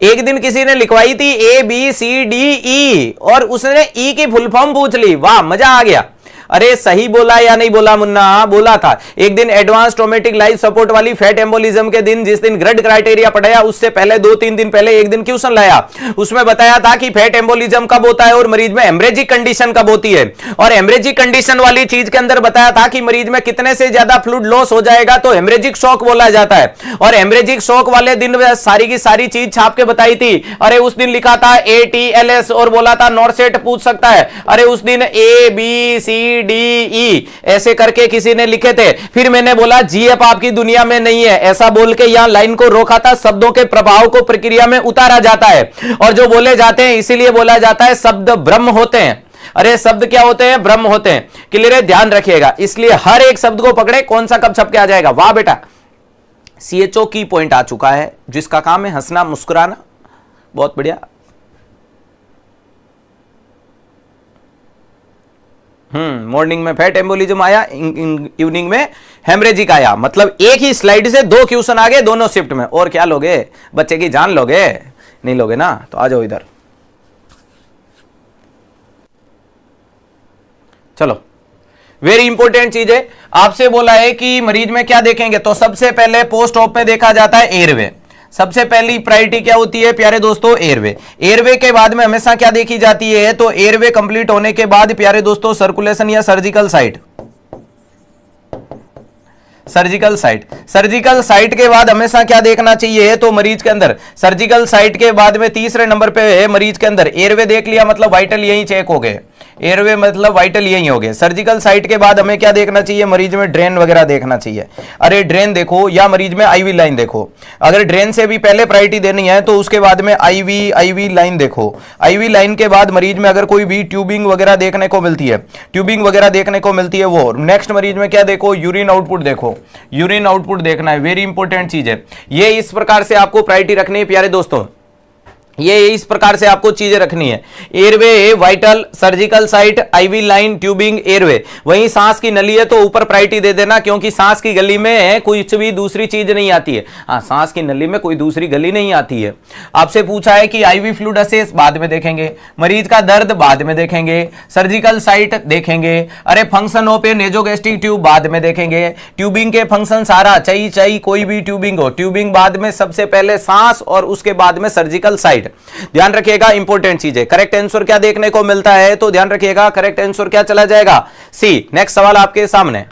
एक दिन किसी ने लिखवाई थी A B C D E और उसने ई की फुल फॉर्म पूछ ली, वाह मजा आ गया। अरे सही बोला या नहीं बोला मुन्ना? बोला था। एक दिन एडवांस ट्रोमेटिक लाइफ सपोर्ट वाली फैट एम्बोलिज्म के दिन, जिस दिन ग्रड क्राइटेरिया पढ़ाया उससे पहले 2-3 दिन पहले एक दिन क्वेश्चन लाया, उसमें बताया था कि फैट एम्बोलिज्म कब होता है और मरीज में हेमरेजिक कंडीशन कब होती है। और हेमरेजिक कंडीशन वाली चीज के अंदर बताया था कि मरीज में कितने से ज्यादा फ्लूइड लॉस हो जाएगा तो हेमरेजिक शॉक बोला जाता है। और हेमरेजिक शॉक वाले दिन सारी की सारी चीज छाप के बताई थी। अरे उस दिन लिखा था एटीएलएस और बोला था नॉर्सेट पूछ सकता है। अरे उस दिन A B C D E ऐसे करके किसी ने लिखे थे। फिर मैंने बोला जीएफ आपकी दुनिया में नहीं है, ऐसा बोल के यहां लाइन को रोका था। शब्दों के प्रभाव को प्रक्रिया में उतारा जाता है और जो बोले जाते हैं इसीलिए बोला जाता है शब्द ब्रह्म होते हैं। अरे शब्द क्या होते हैं? ब्रह्म होते हैं। क्लियर है? ध्यान रखिएगा, इसलिए हर एक शब्द को पकड़े कौन सा कब छप के आ जाएगा। वाह बेटा, सीएचओ की पॉइंट आ चुका है, जिसका काम है हंसना मुस्कुराना। बहुत बढ़िया। मॉर्निंग में फैट एम्बोलिज्म आया, इवनिंग में हेमरेजिक आया। मतलब एक ही स्लाइड से 2 क्वेश्चन आ गए दोनों शिफ्ट में। और क्या लोगे? बच्चे की जान लोगे? नहीं लोगे ना, तो आ जाओ इधर। चलो वेरी इंपॉर्टेंट चीज है, आपसे बोला है कि मरीज में क्या देखेंगे, तो सबसे पहले पोस्ट ऑप में देखा जाता है एयरवे। सबसे पहली प्रायोरिटी क्या होती है प्यारे दोस्तों? एयरवे। एयरवे के बाद में हमेशा क्या देखी जाती है? तो एयरवे कंप्लीट होने के बाद प्यारे दोस्तों सर्कुलेशन या surgical site. Surgical site, surgical site के बाद हमेशा क्या देखना चाहिए? तो मरीज के अंदर सर्जिकल साइट के बाद में तीसरे नंबर पे है मरीज के अंदर एयरवे देख लिया, मतलब वाइटल यही चेक हो गए। एयरवे मतलब वाइटल यही हो गए। सर्जिकल साइट के बाद हमें क्या देखना चाहिए? मरीज में ड्रेन वगैरह देखना चाहिए। अरे ड्रेन देखो या मरीज में आईवी लाइन देखो। अगर ड्रेन से भी पहले प्रायोरिटी देनी है तो उसके बाद में आईवी लाइन देखो। आईवी लाइन के बाद मरीज में अगर कोई भी ट्यूबिंग वगैरह देखने को मिलती है, ट्यूबिंग वगैरह देखने को मिलती है वो। नेक्स्ट मरीज में क्या देखो? यूरिन आउटपुट देखो, यूरिन आउटपुट देखना है, वेरी इंपॉर्टेंट चीज है। ये इस प्रकार से आपको प्रायोरिटी रखनी है प्यारे दोस्तों, ये इस प्रकार से आपको चीजें रखनी है। Airway, vital, surgical site, IV line, tubing, airway. वहीं सांस की नली है तो ऊपर प्रायोरिटी दे देना, क्योंकि सांस की गली में कुछ भी दूसरी चीज नहीं आती है। हाँ, सांस की नली में कोई दूसरी गली नहीं आती है। आपसे पूछा है कि आईवी फ्लूइड असेस बाद में देखेंगे, मरीज का दर्द बाद में देखेंगे, सर्जिकल साइट देखेंगे। अरे function of A nasogastric tube बाद में देखेंगे। ट्यूबिंग के फंक्शन सारा चाहिए कोई भी ट्यूबिंग हो, ट्यूबिंग बाद में, सबसे पहले सांस और उसके बाद में सर्जिकल साइट। ध्यान रखिएगा, इंपॉर्टेंट चीज है। करेक्ट आंसर क्या देखने को मिलता है? तो ध्यान रखिएगा, करेक्ट आंसर क्या चला जाएगा? सी। नेक्स्ट सवाल आपके सामने।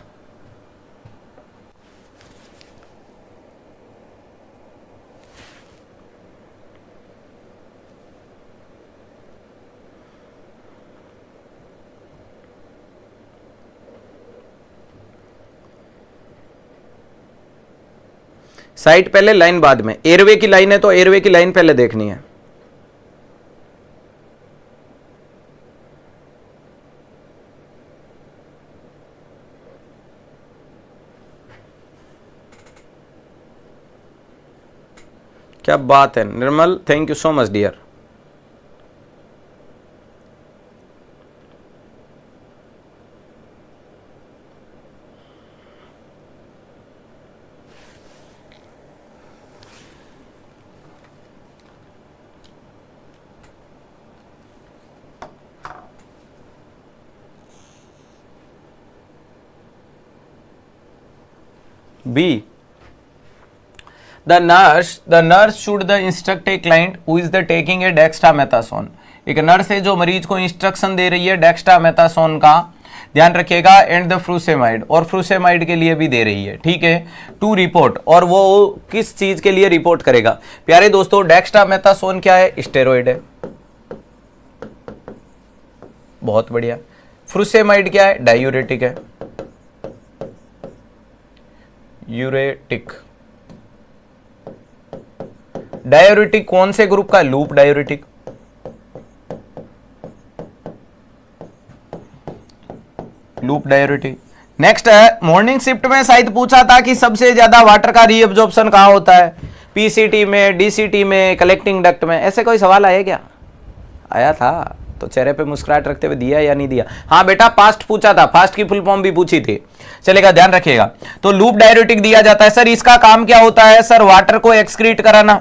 साइट पहले लाइन बाद में। एयरवे की लाइन है तो एयरवे की लाइन पहले देखनी है। क्या बात है Nirmal, thank you so much dear. B. The nurse should the instruct a client who is the taking a dexamethasone. एक नर्स है जो मरीज को इंस्ट्रक्शन दे रही है डेक्स्टामेथासोन का, ध्यान रखिएगा, एंड द फ्रूसेमाइड, और फ्रूसेमाइड के लिए भी दे रही है, ठीक है, टू रिपोर्ट, और वो किस चीज के लिए रिपोर्ट करेगा? प्यारे दोस्तों, डेक्स्टामेथासोन क्या है? स्टेरॉइड है, बहुत बढ़िया। फ्रूसेमाइड क्या है? डायूरेटिक है, यूरेटिक। डायूरेटिक कौन से ग्रुप का? Loop diuretic. Loop diuretic. Next है, मॉर्निंग शिफ्ट में शायद पूछा था कि सबसे ज्यादा वाटर का रीअब्जॉर्प्शन कहां होता है? पीसीटी में, डीसीटी में, कलेक्टिंग डक्ट में। ऐसे कोई सवाल आया क्या? आया था तो चेहरे पे मुस्कुराहट रखते हुए दिया या नहीं दिया? हाँ बेटा, फास्ट पूछा था, फास्ट की फुल फॉर्म भी पूछी थी, चलेगा, ध्यान रखिएगा। तो लूप डायूरेटिक दिया जाता है। सर इसका काम क्या होता है? सर वाटर को एक्सक्रीट कराना,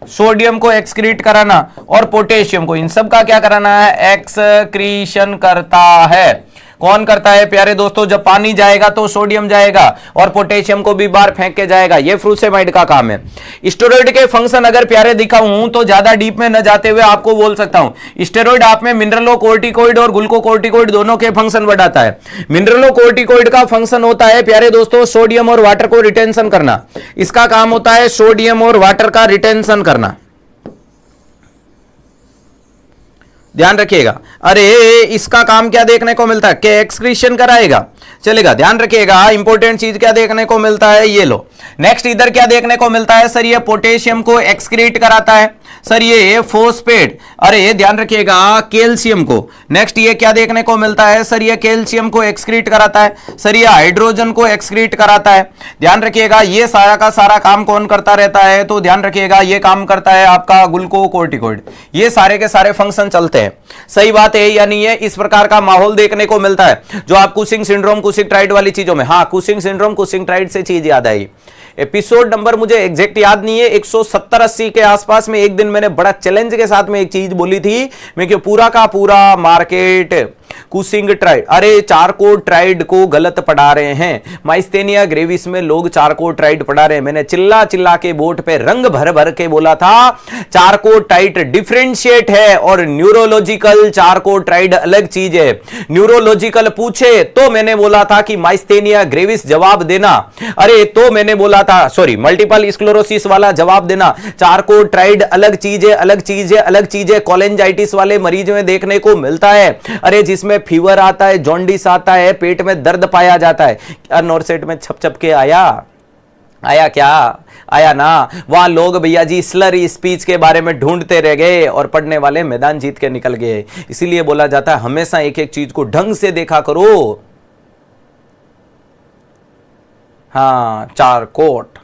सोडियम को एक्सक्रीट कराना, और पोटेशियम को, इन सब का क्या कराना है? एक्सक्रीशन करता है। कौन करता है प्यारे दोस्तों? जब पानी जाएगा तो सोडियम जाएगा और पोटेशियम को भी बाहर फेंक के जाएगा, ये फ्रूसेमाइड का काम है। स्टेरॉइड के फंक्शन अगर प्यारे दिखाऊं तो ज्यादा डीप में न जाते हुए आपको बोल सकता हूं, स्टेरॉइड आप में मिनरलोकोर्टिकोइड और ग्लूकोकोर्टिकोइड दोनों के फंक्शन बढ़ाता है। मिनरलोकोर्टिकोइड का फंक्शन होता है प्यारे दोस्तों सोडियम और वाटर को रिटेंशन करना, इसका काम होता है सोडियम और वाटर का रिटेंशन करना, ध्यान रखिएगा। अरे इसका काम क्या देखने को मिलता है? कि एक्सक्रीशन कराएगा, चलेगा, ध्यान रखिएगा। इंपॉर्टेंट चीज क्या देखने को मिलता है? ये लो। नेक्स्ट इधर क्या देखने को मिलता है? सर ये पोटेशियम को एक्सक्रीट कराता है, सर ये फोस्फेट, अरे ध्यान रखिएगा, कैल्शियम को। नेक्स्ट ये क्या देखने को मिलता है? सर ये कैल्शियम को एक्सक्रीट कराता है, सर ये हाइड्रोजन को एक्सक्रीट कराता है, ध्यान रखिएगा। ये सारा का सारा काम कौन करता रहता है? तो ध्यान रखिएगा, ये काम करता है आपका ग्लूकोकोर्टिकोइड। ये सारे के सारे फंक्शन चलते हैं, सही बात है या नहीं है? इस प्रकार का माहौल देखने को मिलता है जो आप कुशिंग सिंड्रोम, कुशिंग ट्राइड वाली चीजों में, हाँ कुशिंग सिंड्रोम, कुशिंग ट्राइड से चीज याद आई। एपिसोड नंबर मुझे एग्जैक्ट याद नहीं है, 170-80 के आसपास में एक दिन मैंने बड़ा चैलेंज के साथ में एक चीज बोली थी, मैं कि पूरा का पूरा मार्केट कुशिंग ट्राइड, अरे चारकोल ट्राइड को गलत पढ़ा रहे हैं, माइस्थेनिया ग्रेविस में लोग चारकोल ट्राइड पढ़ा रहे हैं। मैंने चिल्ला चिल्ला के बोर्ड पे रंग भर भर के बोला था चारकोल ट्राइड डिफरेंशिएट है और न्यूरोलॉजिकल चारकोल ट्राइड अलग चीज है। न्यूरोलॉजिकल पूछे तो मैंने बोला था कि माइस्थेनिया ग्रेविस जवाब देना, अरे तो मैंने बोला था, सॉरी, मल्टीपल स्क्लेरोसिस वाला जवाब देना। चारकोल ट्राइड अलग चीज है, अलग चीज है, अलग चीज है। कोलेंजाइटिस वाले मरीज में देखने को मिलता है, अरे जिसमें फीवर आता है, जॉन्डिस आता है, पेट में दर्द पाया जाता है। क्या नॉर्सेट में छप छप के आया क्या? आया ना। वहां लोग भैया जी स्लरी स्पीच के बारे में ढूंढते रह गए और पढ़ने वाले मैदान जीत के निकल गए। इसीलिए बोला जाता है हमेशा एक एक चीज को ढंग से देखा करो। हाँ चारकोट,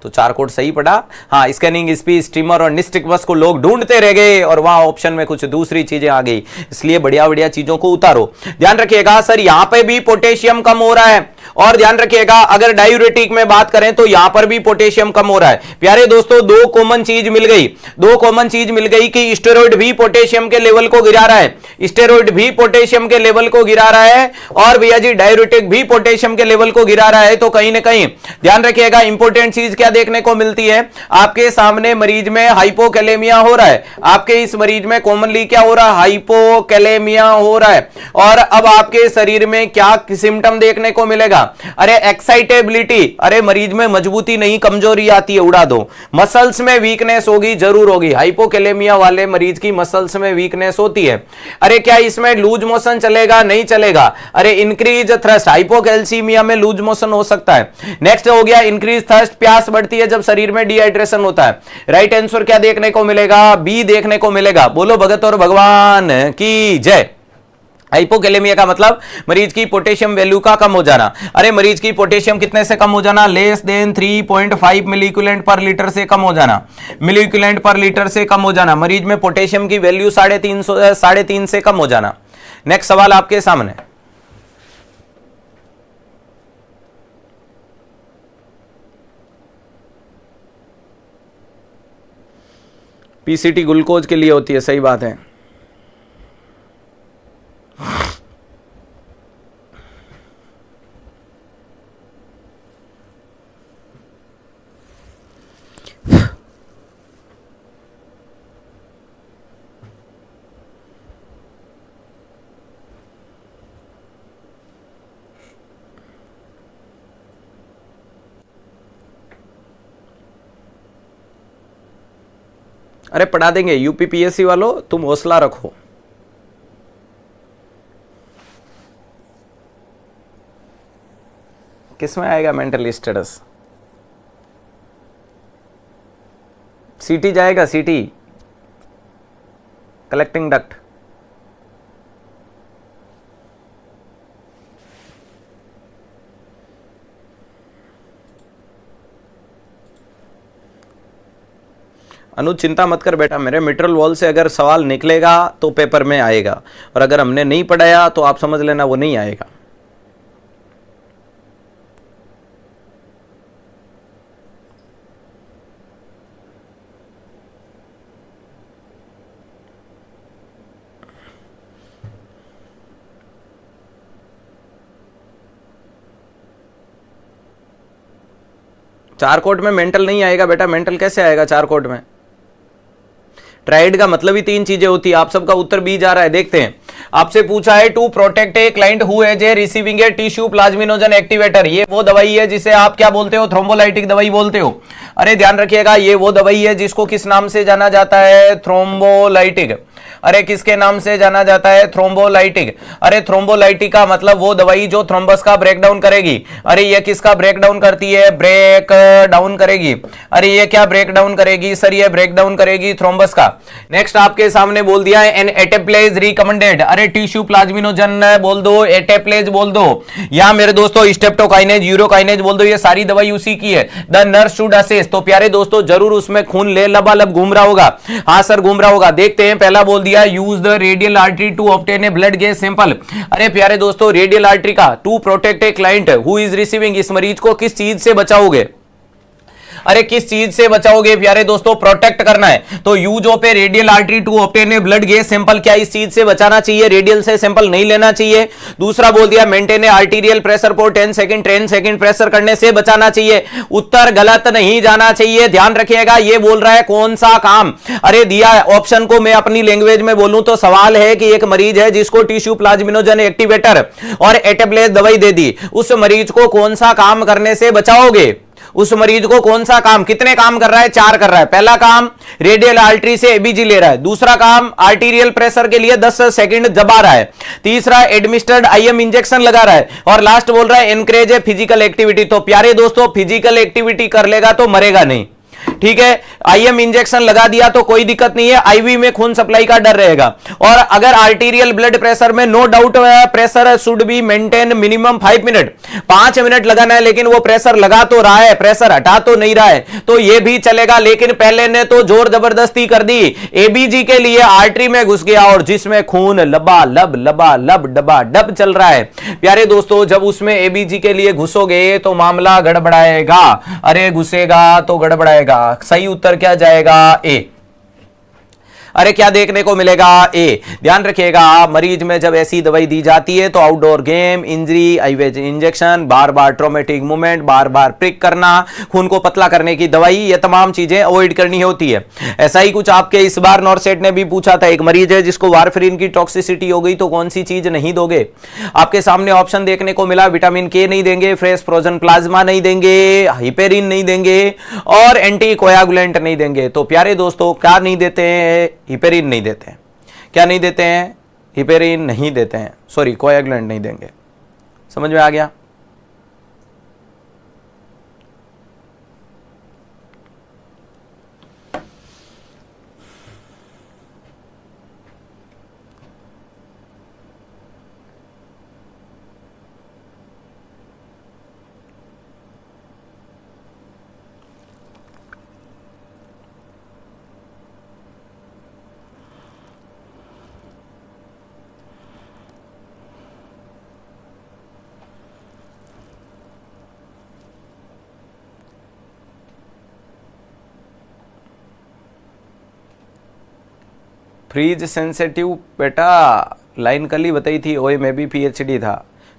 तो चारकोट सही पढ़ा। हाँ स्कैनिंग स्पीच, स्टीमर और निस्टिकवस को लोग ढूंढते रह गए और वहां ऑप्शन में कुछ दूसरी चीजें आ गई, इसलिए बढ़िया बढ़िया चीजों को उतारो। ध्यान रखिएगा सर यहां पे भी पोटेशियम कम हो रहा है, और ध्यान रखिएगा अगर डायूरेटिक में बात करें तो यहां पर भी पोटेशियम कम हो रहा है। प्यारे दोस्तों दो कॉमन चीज मिल गई कि स्टेरॉइड भी पोटेशियम के लेवल को गिरा रहा है, स्टेरॉइड भी पोटेशियम के लेवल को गिरा रहा है, और भैया जी डायूरेटिक भी पोटेशियम के लेवल को गिरा रहा है। तो कहीं ना कहीं ध्यान रखिएगा इंपॉर्टेंट चीज क्या देखने को मिलती है? आपके सामने मरीज में हाइपोकैलेमिया हो रहा है, आपके इस मरीज में कॉमनली क्या हो रहा है? हाइपोकैलेमिया हो रहा है। और अब आपके शरीर में क्या सिम्टम देखने को मिलेगा? अरे एक्साइटेबिलिटी, अरे मरीज में मजबूती नहीं, कमजोरी आती है, उड़ा दो। मसल्स में वीकनेस होगी, जरूर होगी, हाइपोकैलेमिया वाले मरीज की मसल्स में वीकनेस होती है। अरे क्या इसमें लूज मोशन चलेगा? नहीं चलेगा। अरे इंक्रीज थ्रस्ट, हाइपोकैल्सीमिया में लूज मोशन हो सकता है। नेक्स्ट हो गया इंक्रीज थर्स्ट, प्यास बढ़ती है जब शरीर में डिहाइड्रेशन होता है। राइट आंसर क्या देखने को मिलेगा? बी देखने को मिलेगा। बोलो भगत और भगवान की जय। हाइपोकैलेमिया का मतलब मरीज की पोटेशियम वैल्यू का कम हो जाना। अरे मरीज की पोटेशियम कितने से कम हो जाना? लेस देन 3.5 मिलीक्यूलेंट पर लीटर से कम हो जाना, मिलीक्यूलेंट पर लीटर से कम हो जाना। मरीज में पोटेशियम की वैल्यू 3.5 से कम हो जाना। नेक्स्ट सवाल आपके सामने, पीसीटी ग्लूकोज के लिए होती है, सही बात है। अरे पढ़ा देंगे यूपीपीएससी वालों, तुम हौसला रखो। किसमें आएगा मेंटल स्टेटस? सीटी जाएगा, सीटी कलेक्टिंग डक्ट। अनुज चिंता मत कर बेटा मेरे, मिट्रल वॉल से अगर सवाल निकलेगा तो पेपर में आएगा, और अगर हमने नहीं पढ़ाया तो आप समझ लेना वो नहीं आएगा। चार कोट में मेंटल नहीं आएगा बेटा, मेंटल कैसे आएगा चार कोट में? ट्राइड का मतलब ही तीन चीजें होती है। आप सबका उत्तर बी जा रहा है, देखते हैं। आपसे पूछा है to protect a client who has a receiving a tissue plasminogen activator. ये वो दवाई है जिसे आप क्या बोलते हो? थ्रोम्बोलाइटिक दवाई बोलते हो। अरे ध्यान रखिएगा, ये वो दवाई है जिसको किस नाम से जाना जाता है? थ्रोम्बोलाइटिक। अरे किसके नाम से जाना जाता है? थ्रोम्बोलाइटिक। अरे थ्रोम्बोलाइटिक का मतलब वो दवाई जो थ्रोम्बस का ब्रेकडाउन करेगी। अरे ये किसका ब्रेकडाउन करती है? ब्रेक डाउन करेगी। अरे ये क्या ब्रेकडाउन करेगी सर? ये ब्रेकडाउन करेगी थ्रोम्बस का। नेक्स्ट आपके सामने बोल दिया है एन एटेप्लेज रिकमेंडेड। अरे टिश्यू प्लाज्मिनोजन बोल दो, एटेप्लेज बोल दो, या मेरे दोस्तों स्टेप्टोकाइनेज, यूरोकाइनेज बोल दो, ये सारी दवाई उसी की है। The nurse should assess. तो प्यारे दोस्तों जरूर उसमें खून ले लबालब घूम रहा होगा। हाँ सर घूम रहा होगा। देखते हैं, पहला बोल दिया use the radial artery to obtain a blood gas sample. अरे प्यारे दोस्तों रेडियल आर्टरी का to protect a client who is receiving, इस मरीज को किस चीज से बचाओगे? अरे किस चीज से बचाओगे प्यारे दोस्तों? प्रोटेक्ट करना है तो use of a radial artery to obtain a blood gas sample. क्या इस चीज से बचाना चाहिए? रेडियल से सैंपल नहीं लेना चाहिए। दूसरा बोल दिया maintain A arterial pressure for 10 second pressure करने से बचाना चाहिए। उत्तर गलत नहीं जाना चाहिए, ध्यान रखिएगा। ये बोल रहा है कौन सा काम? अरे दिया ऑप्शन को मैं अपनी लैंग्वेज में बोलूं तो सवाल है कि एक मरीज है जिसको टिश्यू प्लाज्मिनोजन एक्टिवेटर और एटेप्लेज दवाई दे दी, उस मरीज को कौन सा काम करने से बचाओगे? उस मरीज को कौन सा काम, कितने काम कर रहा है? 4 कर रहा है। पहला काम रेडियल आर्टरी से एबीजी ले रहा है। दूसरा काम आर्टीरियल प्रेशर के लिए 10 सेकंड दबा रहा है। तीसरा एडमिनिस्टर्ड आईएम इंजेक्शन लगा रहा है। और लास्ट बोल रहा है एनकरेज ए फिजिकल एक्टिविटी। तो प्यारे दोस्तों फिजिकल एक्टिविटी कर लेगा तो मरेगा नहीं, ठीक है। आईएम इंजेक्शन लगा दिया तो कोई दिक्कत नहीं है, आईवी में खून सप्लाई का डर रहेगा। और अगर आर्टीरियल ब्लड प्रेशर में no doubt pressure should be maintain minimum 5 minute, 5 minute लगाना है। लेकिन वो प्रेशर लगा तो रहा है, प्रेशर हटा तो नहीं रहा है, तो ये भी चलेगा। लेकिन पहले ने तो जोर जबरदस्ती कर दी, एबीजी के लिए आर्टरी में घुस गया और जिसमें खून लबा डबा डब चल रहा है। प्यारे दोस्तों जब उसमें एबीजी के लिए घुसोगे तो मामला गड़बड़ाएगा। अरे घुसेगा तो गड़बड़ाएगा। सही उत्तर क्या जाएगा? ए। अरे क्या देखने को मिलेगा? ए। ध्यान रखिएगा मरीज में जब ऐसी दवाई दी जाती है तो आउटडोर गेम, इंजरी, आईवेज इंजेक्शन, बार बार ट्रोमेटिक मूवमेंट, बार बार प्रिक करना, खून को पतला करने की दवाई, ये तमाम चीजें अवॉइड करनी होती है। ऐसा ही कुछ आपके इस बार नॉरसेट ने भी पूछा था। एक मरीज है जिसको वारफेरिन की टॉक्सिसिटी हो गई तो कौन सी चीज नहीं दोगे? आपके सामने ऑप्शन देखने को मिला, विटामिन के नहीं देंगे, फ्रेश फ्रोजन प्लाज्मा नहीं देंगे, हिपेरिन नहीं देंगे और एंटी कोयागुलेंट नहीं देंगे। तो प्यारे दोस्तों क्या नहीं देते हैं? हिपेरिन नहीं देते हैं। क्या नहीं देते हैं? हिपेरिन नहीं देते हैं, सॉरी कोयागुलेंट नहीं देंगे। समझ में आ गया? फ्रीज सेंसिटिव बेटा लाइन कल ही बताई थी, ओए में भी पीएचडी था।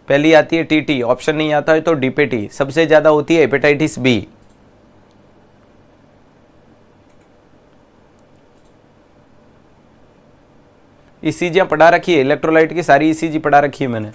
पहली आती है टीटी, ऑप्शन नहीं आता है तो डीपीटी, सबसे ज्यादा होती है हेपेटाइटिस बी। ईसीजी पढ़ा रखी है, इलेक्ट्रोलाइट की सारी ईसीजी पढ़ा रखी है मैंने।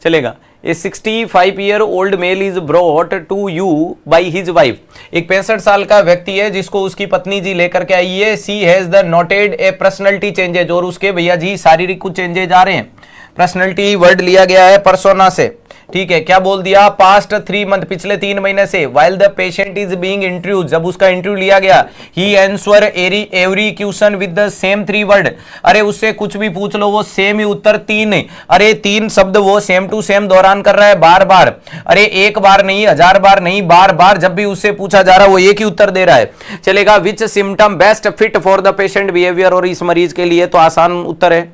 चलेगा। A 65-year-old male is brought to you by his wife. एक 65 साल का व्यक्ति है जिसको उसकी पत्नी जी लेकर के आई है। She has the noted a personality changes, और उसके भैया जी शारीरिक कुछ चेंजेज आ रहे हैं। पर्सनैलिटी वर्ड लिया गया है पर्सोना से, ठीक है। क्या बोल दिया, पास्ट 3 मंथ, पिछले 3 महीने से। While the patient is being interview, जब उसका इंटरव्यू लिया गया, he answer every question with the same 3 word. अरे उससे कुछ भी पूछ लो वो सेम ही उत्तर 3, अरे 3 शब्द वो सेम टू सेम दोहरान कर रहा है बार बार। अरे एक बार नहीं, 1000 बार नहीं, बार बार जब भी उससे पूछा जा रहा है वो एक ही उत्तर दे रहा है। चलेगा। Which symptom best fit for the patient behaviour, और इस मरीज के लिए तो आसान उत्तर है।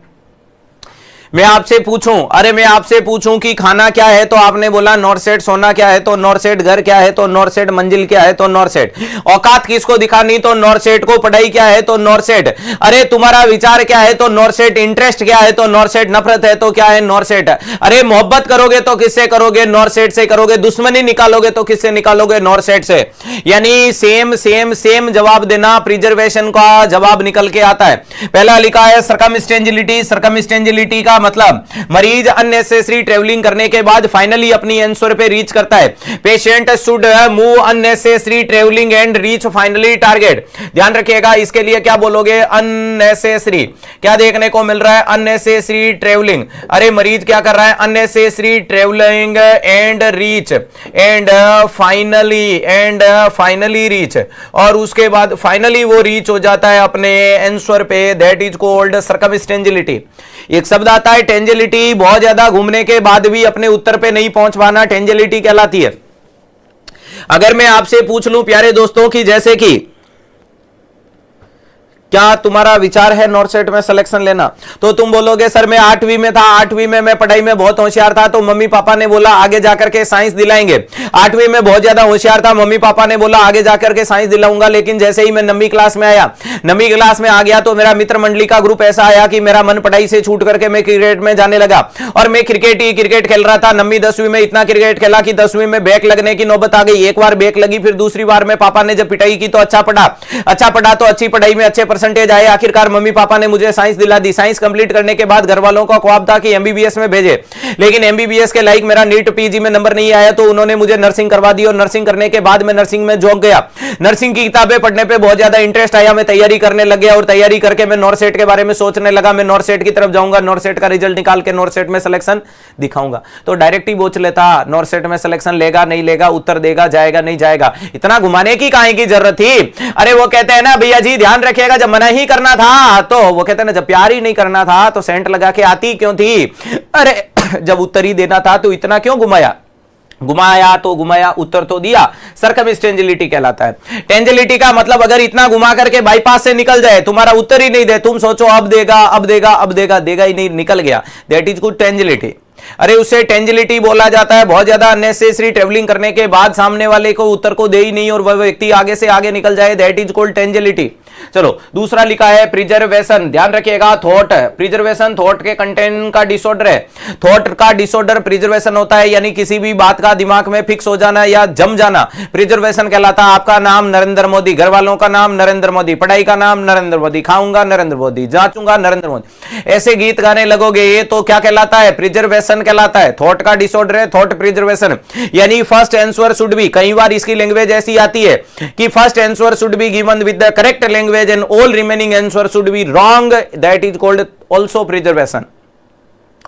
मैं आपसे पूछूं, अरे मैं आपसे पूछूं कि खाना क्या है तो आपने बोला नॉरसेट, सोना क्या है तो नॉरसेट, घर क्या है तो नॉरसेट, मंजिल क्या है तो नॉरसेट, औकात किसको दिखानी तो नॉरसेट को, पढ़ाई क्या है तो नॉरसेट, अरे तुम्हारा विचार क्या है तो नॉरसेट, इंटरेस्ट क्या है तो नॉरसेट, नफरत है तो क्या है नॉरसेट, अरे मोहब्बत करोगे तो किससे करोगे नॉरसेट से करोगे, दुश्मनी निकालोगे तो किससे निकालोगे नॉरसेट से। यानी सेम सेम सेम जवाब देना, प्रिजर्वेशन का जवाब निकल के आता है। पहला लिखा है सर्कमस्टेंजिलिटी। सर्कमस्टेंजिलिटी का मतलब मरीज अननेसेसरी ट्रेवलिंग करने के बाद फाइनली अपनी आंसर पे रीच करता है। Patient should move unnecessary travelling and reach finally target. ध्यान रखिएगा, इसके लिए क्या बोलोगे, अननेसेसरी। क्या देखने को मिल रहा है, अननेसेसरी ट्रेवलिंग। अरे मरीज क्या कर रहा है, unnecessary travelling and reach and finally reach, और उसके बाद फाइनली वो रीच हो जाता है अपने आंसर पे। That is called circumstantiality. एक शब्द आता है टेंजिलिटी, बहुत ज्यादा घूमने के बाद भी अपने उत्तर पे नहीं पहुंच पाना, टेंजिलिटी कहलाती है। अगर मैं आपसे पूछ लूं प्यारे दोस्तों कि जैसे कि क्या तुम्हारा विचार है नॉरसेट में सिलेक्शन लेना, तो तुम बोलोगे सर मैं 8वीं में था, 8वीं में मैं पढ़ाई में बहुत होशियार था, तो मम्मी पापा ने बोला आगे जाकर के साइंस दिलाएंगे। 8वीं में बहुत ज्यादा होशियार था, मम्मी पापा ने बोला आगे जाकर के साइंस दिलाऊंगा। लेकिन जैसे ही मैं 9वीं क्लास में आया, 9वीं क्लास में आ गया तो मेरा मित्र मंडली का ग्रुप ऐसा आया कि मेरा मन पढ़ाई से छूट करके मैं क्रिकेट में जाने लगा, और मैं क्रिकेट ही क्रिकेट खेल रहा था। 9वीं 10वीं में इतना क्रिकेट खेला कि 10वीं में बैक लगने की नौबत आ गई। एक बार बैक लगी, फिर दूसरी बार में पापा ने जब पिटाई की तो अच्छा पढ़ा तो अच्छी पढ़ाई में अच्छे परसेंटेज आए। आखिरकार मम्मी पापा ने मुझे साइंस दिला दी। साइंस कंप्लीट करने के बाद घर वालों का ख्वाब था कि एमबीबीएस में भेजे, लेकिन एमबीबीएस के लायक मेरा नीट पीजी में नंबर नहीं आया, तो उन्होंने मुझे नर्सिंग करवा दी, और नर्सिंग करने के बाद मैं नर्सिंग में जॉब गया। नर्सिंग की किताबें पढ़ने पे बहुत ज्यादा इंटरेस्ट आया, मैं तैयारी करने लग गया, और तैयारी करके मैं नॉरसेट के बारे में सोचने लगा। मैं नॉरसेट की तरफ जाऊंगा, नॉरसेट का रिजल्ट निकाल के नॉरसेट में सिलेक्शन दिखाऊंगा। तो डायरेक्ट ही पूछ लेता नॉरसेट में सिलेक्शन लेगा नहीं लेगा, उत्तर देगा जाएगा नहीं जाएगा, इतना घुमाने की काहे की जरूरत थी। अरे वो कहते हैं ना भैया जी ध्यान रखिएगा, जब मना ही करना था तो वो कहते हैं ना, जब प्यार ही नहीं करना था तो सेंट लगा के आती क्यों थी। अरे जब उत्तर ही देना था तो इतना क्यों घुमाया, तो घुमाया, उत्तर तो दिया। सर्कमस्टेंजिलिटी कहलाता है। टेंजिलिटी का मतलब अगर इतना घुमा करके बाईपास से निकल जाए, तुम्हारा उत्तर ही नहीं दे, तुम सोचो अब देगा, देगा ही नहीं, निकल गया, दैट इज गुड टेंजिलिटी। अरे उसे टेंजिलिटी बोला जाता है। बहुत ज्यादा अननेसेसरी ट्रेवलिंग करने के बाद सामने वाले को उत्तर को दे ही नहीं और वह व्यक्ति आगे से आगे निकल जाए, दैट इज कॉल्ड टेंजिलिटी। चलो दूसरा लिखा है प्रिजर्वेशन। ध्यान रखिएगा, थॉट प्रिजर्वेशन थॉट के कंटेंट का डिसऑर्डर है। थॉट का डिसऑर्डर प्रिजर्वेशन होता है, यानी किसी भी बात का दिमाग में फिक्स हो जाना या जम जाना प्रिजर्वेशन कहलाता है। आपका नाम नरेंद्र मोदी, घर वालों का नाम नरेंद्र मोदी, पढ़ाई का नाम नरेंद्र मोदी, खाऊंगा नरेंद्र मोदी, जांचूंगा नरेंद्र मोदी, ऐसे गीत गाने लगोगे, ये तो क्या कहलाता है, प्रिजर्वेशन कहलाता है। थॉट का डिसऑर्डर है थॉट प्रिजर्वेशन। यानी फर्स्ट आंसर शुड बी, कई बार इसकी लैंग्वेज ऐसी आती है कि first answer should be given with the correct language and all remaining answer should be wrong, that is called also preservation.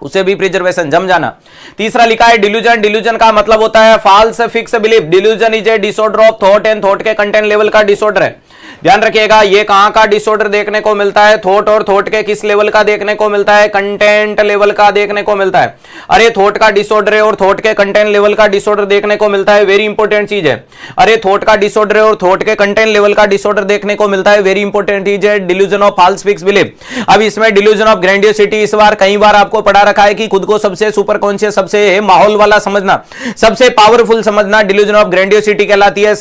उसे भी प्रिजर्वेशन, जम जाना। तीसरा लिखा है डिल्यूजन। डिल्यूजन का मतलब होता है false fix belief. Delusion is a disorder of thought and thought के कंटेंट लेवल का डिसऑर्डर है। ध्यान रखिएगा, ये कहां का डिसऑर्डर देखने को मिलता है, थॉट और थॉट के किस लेवल का देखने को मिलता है, कंटेंट लेवल का देखने को मिलता है। अरे थॉट का डिसऑर्डर है और थॉट के कंटेंट लेवल का डिसऑर्डर देखने को मिलता है, वेरी इंपॉर्टेंट चीज है। अरे थॉट का डिसऑर्डर है और थॉट के कंटेंट लेवल का डिसऑर्डर देखने को मिलता है, वेरी इंपॉर्टेंट चीज है, delusion of false fix belief. अब इसमें डिल्यूजन ऑफ ग्रैंडियोसिटी, इस बार कई बार आपको पढ़ा रखा है कि खुद को सबसे सुपर कॉन्शियस, सबसे माहौल वाला समझना, सबसे पावरफुल समझना, डिल्यूजन ऑफ ग्रैंडियोसिटी कहलाती है।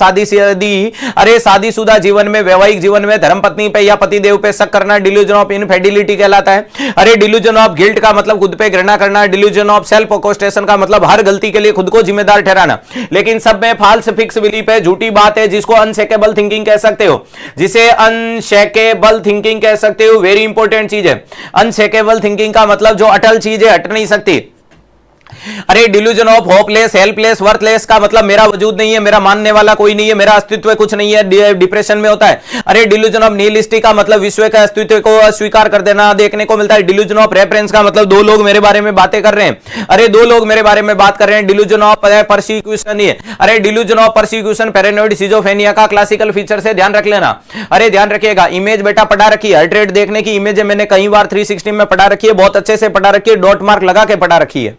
शादीशुदा जीवन में, वैवाहिक जीवन में धर्मपत्नी पे या पति देव पे शक करना डिल्यूजन ऑफ इनफिडेलिटी कहलाता है। अरे डिल्यूजन ऑफ गिल्ट का मतलब खुद पे घृणा करना, डिल्यूजन ऑफ सेल्फ अकोस्टेशन का मतलब हर गलती के लिए खुद को जिम्मेदार ठहराना। लेकिन सब में फॉल्स फिक्स बिलीफ है, झूठी बात है, जिसको अनशेकेबल थिंकिंग कह सकते हो, जिसे अनशेकेबल थिंकिंग कह सकते हो, वेरी इंपॉर्टेंट चीज है। अनशेकेबल थिंकिंग का मतलब जो अटल चीज है, हट नहीं सकती। अरे delusion of hopeless, helpless, worthless का मतलब मेरा वजूद नहीं है, मेरा मानने वाला कोई नहीं है, मेरा अस्तित्व कुछ नहीं है, डिप्रेशन में होता है। अरे डिल्यूजन ऑफ निहिलिस्टिक का मतलब विश्व के अस्तित्व को अस्वीकार कर देना देखने को मिलता है। डिल्यूजन ऑफ रेफरेंस का मतलब दो लोग मेरे बारे में बातें कर रहे हैं, अरे दो लोग मेरे बारे में बात कर रहे हैं। डिल्यूजन ऑफ परसिक्यूशन, ये अरे delusion of persecution paranoid schizophrenia का क्लासिकल फीचर से ध्यान रख लेना। अरे ध्यान रखिएगा, इमेज बेटा पढ़ा रखी है, हार्ट रेट देखने की इमेज है, मैंने कई बार 360 में पढ़ा रखी है, बहुत अच्छे से पढ़ा रखी है, डॉट मार्क लगा के पढ़ा रखी है,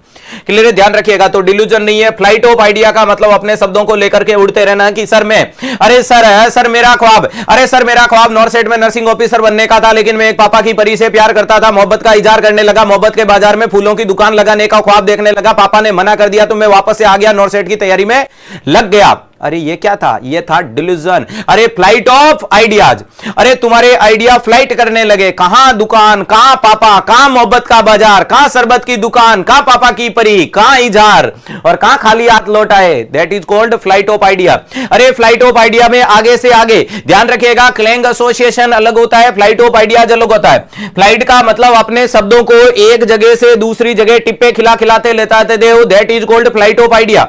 क्लियर है, ध्यान रखिएगा। तो डिल्यूजन नहीं है। फ्लाइट ऑफ आइडिया का मतलब अपने शब्दों को लेकर के उड़ते रहना कि सर मैं, अरे सर है सर मेरा ख्वाब, अरे सर मेरा ख्वाब नॉर्सेट में नर्सिंग ऑफिसर बनने का था, लेकिन मैं एक पापा की परी से प्यार करता था, मोहब्बत का इजहार करने लगा, मोहब्बत के बाजार में फूलों की दुकान लगाने का ख्वाब देखने लगा, पापा ने मना कर दिया तो मैं वापस से आ गया, नॉर्सेट की तैयारी में लग गया। अरे ये क्या था? ये था डिल्यूजन। अरे फ्लाइट ऑफ आइडियाज, अरे तुम्हारे आइडिया फ्लाइट करने लगे, कहां दुकान, कहां पापा, कहां मोहब्बत का बाजार, कहां शरबत की दुकान, कहां पापा की परी, कहां इजहार और कहां खाली हाथ लौट आए। That is called flight of idea. अरे फ्लाइट ऑफ आइडिया में आगे से आगे ध्यान रखिएगा, क्लैंग एसोसिएशन अलग होता है, फ्लाइट ऑफ आइडियाज अलग होता है। फ्लाइट का मतलब अपने शब्दों को एक जगह से दूसरी जगह टिप्पे खिलाते लेता है, that is called flight of idea.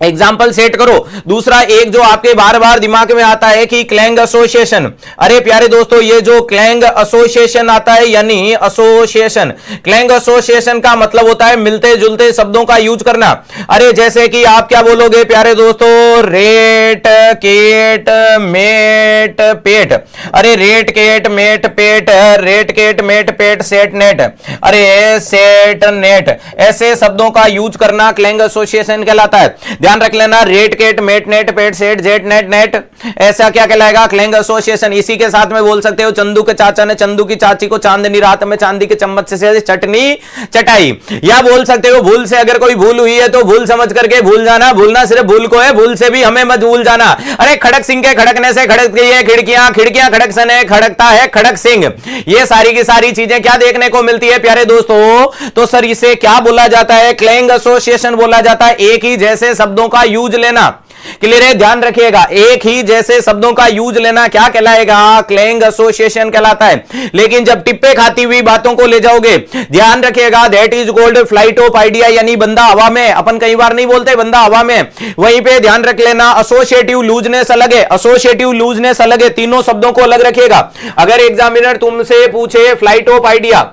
Example set करो। दूसरा एक जो आपके बार बार दिमाग में आता है कि क्लैंग एसोसिएशन, अरे प्यारे दोस्तों ये जो क्लैंग एसोसिएशन आता है यानी एसोसिएशन, क्लैंग एसोसिएशन का मतलब होता है मिलते जुलते शब्दों का यूज करना। अरे जैसे कि आप क्या बोलोगे प्यारे दोस्तों, रेट केट मेट पेट, अरे रेट केट मेट पेट, रेट केट मेट पेट सेट नेट, अरे सेट नेट, ऐसे शब्दों का यूज करना क्लैंग एसोसिएशन कहलाता है। ध्यान रख लेना, रेट केट मेट नेट पेट सेट जेट नेट नेट, ऐसा क्या कहलाएगा? Clang association. इसी के साथ में बोल सकते हो चंदू के चाचा ने चंदू की चाची को चांदनी रात में चांदी के चम्मच से चटनी चटाई, या बोल सकते हो भूल से अगर कोई भूल हुई है तो भूल समझ करके भूल जाना, भूलना सिर्फ भूल को है, भूल से भी हमें मत भूल जाना। अरे खड़क सिंह के खड़कने से खड़क गई है खिड़कियां, खिड़कियां खड़क से खड़कता है खड़क सिंह। ये सारी की सारी चीजें क्या देखने को मिलती है प्यारे दोस्तों? तो सर इसे क्या बोला जाता है? क्लैंग एसोसिएशन बोला जाता है। एक ही जैसे शब्दों का यूज लेना, क्लियर है, ध्यान रखिएगा, एक ही जैसे शब्दों का यूज लेना क्या कहलाएगा? क्लैंग एसोसिएशन कहलाता है। लेकिन जब टिप्पे खाती हुई बातों को ले जाओगे, ध्यान रखिएगा, that is called flight of idea, यानी बंदा हवा में, अपन कई बार नहीं बोलते बंदा हवा में, वहीं पे ध्यान रख लेना एसोसिएटिव लूजनेस अलग है, एसोसिएटिव लूजनेस अलग है, तीनों शब्दों को अलग रखिएगा। अगर एग्जामिनर तुमसे पूछे flight of idea,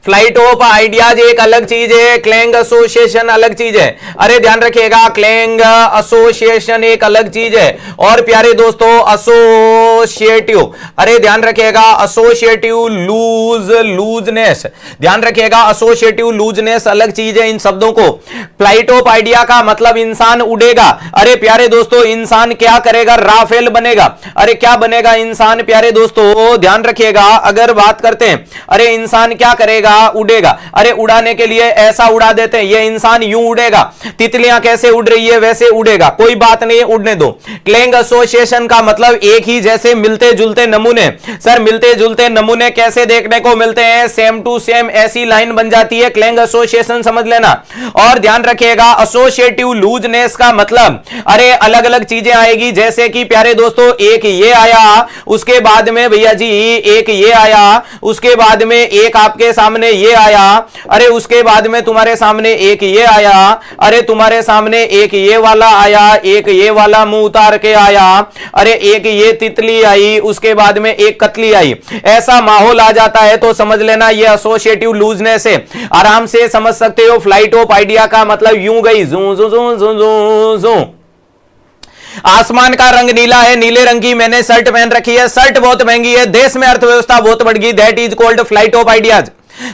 flight of ideas एक अलग चीज है, क्लैंग एसोसिएशन अलग चीज है। अरे ध्यान रखिएगा, क्लैंग एसोसिएशन एक अलग चीज है। और प्यारे दोस्तों एसोसिएटिव, अरे ध्यान रखिएगा एसोसिएटिव लूजनेस, ध्यान रखिएगा एसोसिएटिव लूजनेस अलग चीज है इन शब्दों को। फ्लाइट ऑफ आइडिया का मतलब इंसान उड़ेगा। अरे प्यारे दोस्तों इंसान क्या करेगा? राफेल बनेगा। अरे क्या बनेगा इंसान प्यारे दोस्तों? ध्यान रखिएगा, अगर बात करते हैं, अरे इंसान क्या करेगा? उड़ेगा। अरे उड़ाने के लिए ऐसा उड़ा देते हैं, ये इंसान यूं उड़ेगा, तितलियां कैसे उड़ रही है वैसे उड़ेगा, कोई बात नहीं उड़ने दो। क्लैंग एसोसिएशन का मतलब एक ही जैसे मिलते जुलते नमूने। सर मिलते जुलते नमूने कैसे देखने को मिलते हैं? सेम टू सेम ऐसी लाइन बन जाती है, क्लैंग एसोसिएशन समझ लेना। और ध्यान रखिएगा एसोसिएटिव लूजनेस का मतलब, अरे अलग अलग चीजें आएगी, जैसे कि प्यारे दोस्तों एक ये आया, उसके बाद में भैया जी एक ये आया, उसके बाद में एक आपके सामने ये आया, अरे उसके बाद में तुम्हारे सामने एक ये आया, अरे तुम्हारे सामने एक ये वाला आया, एक ये वाला मुंह उतार के आया, अरे एक ये तितली आई, उसके बाद में एक कतली आई, ऐसा माहौल आ जाता है तो समझ लेना ये एसोसिएटिव लूजनेस है। आराम से समझ सकते हो, फ्लाइट ऑफ आइडिया का मतलब यूं गई जू जू जू जू जू जू। आसमान का रंग नीला है, नीले रंग की मैंने शर्ट पहन रखी है, शर्ट बहुत महंगी है, देश में अर्थव्यवस्था बहुत बढ़ गई, that is called flight of ideas,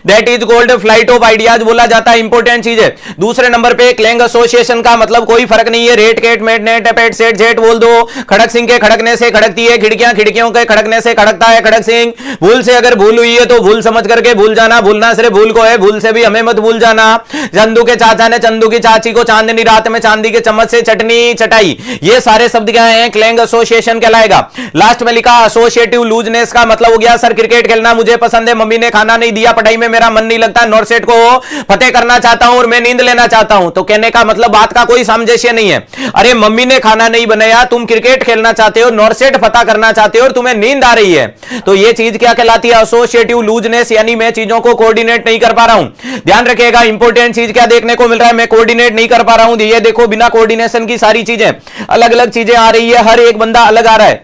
that is called flight of ideas बोला जाता है, इंपॉर्टेंट चीज है। दूसरे नंबर पे क्लैंग एसोसिएशन का मतलब कोई फर्क नहीं है, रेट केट मेट नेट पेट सेट जेट बोल दो, खड़क सिंह के खड़कने से खड़कती है खिड़कियां, खिड़कियों के खड़कने से खड़कता है खड़क सिंह। भूल से अगर भूल हुई है तो भूल समझ करके भूल जाना, भूलना सिर्फ भूल को है, भूल से भी हमें मत भूल जाना। चंदू के चाचा ने चंदू की चाची को चांदनी रात में चांदी के चम्मच से चटनी चटाई, ये सारे शब्द क्या है? क्लैंग एसोसिएशन कहलाएगा। लास्ट में लिखा एसोसिएटिव लूजनेस का मतलब हो गया, सर क्रिकेट खेलना मुझे पसंद है, मम्मी ने खाना नहीं दिया, पढ़ाई पढ़ाई में मेरा मन नहीं लगता, नॉर्सेट को फतेह करना चाहता हूं और मैं नींद लेना चाहता हूं। तो कहने का मतलब बात का कोई सामंजस्य नहीं है। अरे मम्मी ने खाना नहीं बनाया, तुम क्रिकेट खेलना चाहते हो, नॉर्सेट फतेह करना चाहते हो और तुम्हें नींद आ रही है, तो यह चीज क्या कहलाती है? एसोसिएटिव लूजनेस, यानी मैं चीजों को कोऑर्डिनेट नहीं कर पा रहा हूं। ध्यान रखिएगा, इंपॉर्टेंट चीज क्या देखने को मिल रहा है? मैं कोऑर्डिनेट नहीं कर पा रहा हूं। ये देखो, बिना कोऑर्डिनेशन की सारी चीजें अलग अलग चीजें आ रही है, हर एक बंदा अलग आ रहा है,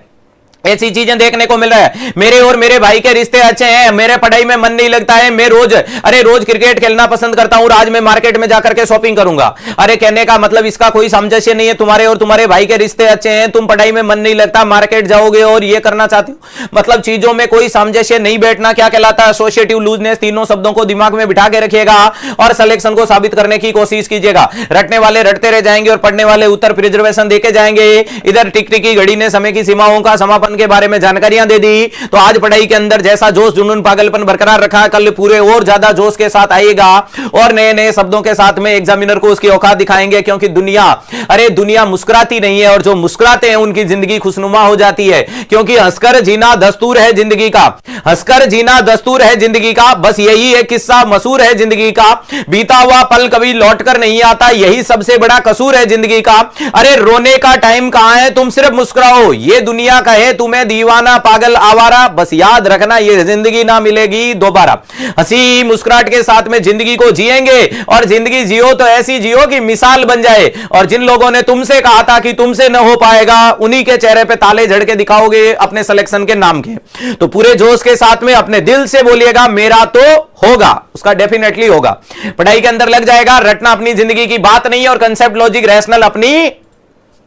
ऐसी चीजें देखने को मिल रहा है। मेरे और मेरे भाई के रिश्ते अच्छे हैं, मेरे पढ़ाई में मन नहीं लगता है, मैं रोज क्रिकेट खेलना पसंद करता हूं, आज मैं मार्केट में जाकर के शॉपिंग करूंगा। अरे कहने का मतलब इसका कोई सामंजस्य नहीं है। तुम्हारे और तुम्हारे भाई के रिश्ते अच्छे हैं, तुम पढ़ाई में मन नहीं लगता, मार्केट जाओगे और ये करना चाहते हो, मतलब चीजों में कोई सामंजस्य नहीं बैठना क्या कहलाता है? Associative looseness. तीनों शब्दों को दिमाग में बिठा के रखिएगा और सिलेक्शन को साबित करने की कोशिश कीजिएगा। रटने वाले रटते रह जाएंगे और पढ़ने वाले उत्तर प्रिजर्वेशन देके जाएंगे। इधर टिक टिकी घड़ी ने समय की सीमाओं का समापन के बारे में जानकारी दे दी। तो आज पढ़ाई के अंदर जैसा जोश जुनून पागलपन बरकरार रखा, कल पूरे और ज्यादा जोश के साथ आएगा और नए नए शब्दों के साथ में एग्जामिनर को उसकी औकात दिखाएंगे। क्योंकि दुनिया मुस्कुराती नहीं है और जो मुस्कुराते हैं उनकी जिंदगी खुशनुमा हो जाती है। क्योंकि हंसकर जीना दस्तूर है जिंदगी का, हंसकर जीना दस्तूर है जिंदगी का। बस यही एक किस्सा मशहूर है जिंदगी का, बीता हुआ पल कभी लौटकर नहीं आता, यही सबसे बड़ा कसूर है जिंदगी का। अरे रोने का टाइम कहां है, तुम सिर्फ मुस्कुराओ, ये दुनिया कहे तुम्हें दीवाना पागल आवारा, बस याद रखना ये जिंदगी ना मिलेगी दोबारा। हंसी मुस्कुराहट के साथ में जिंदगी को जिएंगे और जिंदगी जियो तो ऐसी जियो कि मिसाल बन जाए। और जिन लोगों ने तुमसे कहा था कि तुमसे न हो पाएगा, उन्हीं के चेहरे पे ताले झड़ के दिखाओगे अपने सिलेक्शन के नाम के। तो पूरे जोश के साथ में अपने दिल से बोलिएगा, मेरा तो होगा, उसका डेफिनेटली होगा। पढ़ाई के अंदर लग जाएगा। रटना अपनी जिंदगी की बात नहीं है और कंसेप्ट लॉजिक रैशनल अपनी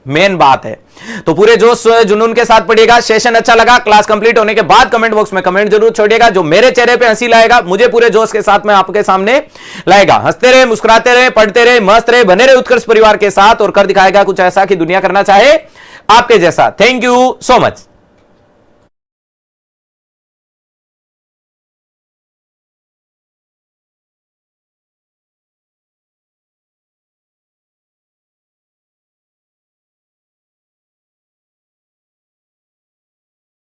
मेन बात है। तो पूरे जोश जुनून के साथ पढ़िएगा। सेशन अच्छा लगा, क्लास कंप्लीट होने के बाद कमेंट बॉक्स में कमेंट जरूर छोड़िएगा। जो मेरे चेहरे पे हंसी लाएगा, मुझे पूरे जोश के साथ में आपके सामने लाएगा। हंसते रहे, मुस्कुराते रहे, पढ़ते रहे, मस्त रहे, बने रहे उत्कर्ष परिवार के साथ और कर दिखाएगा कुछ ऐसा कि दुनिया करना चाहे आपके जैसा। Thank you so much.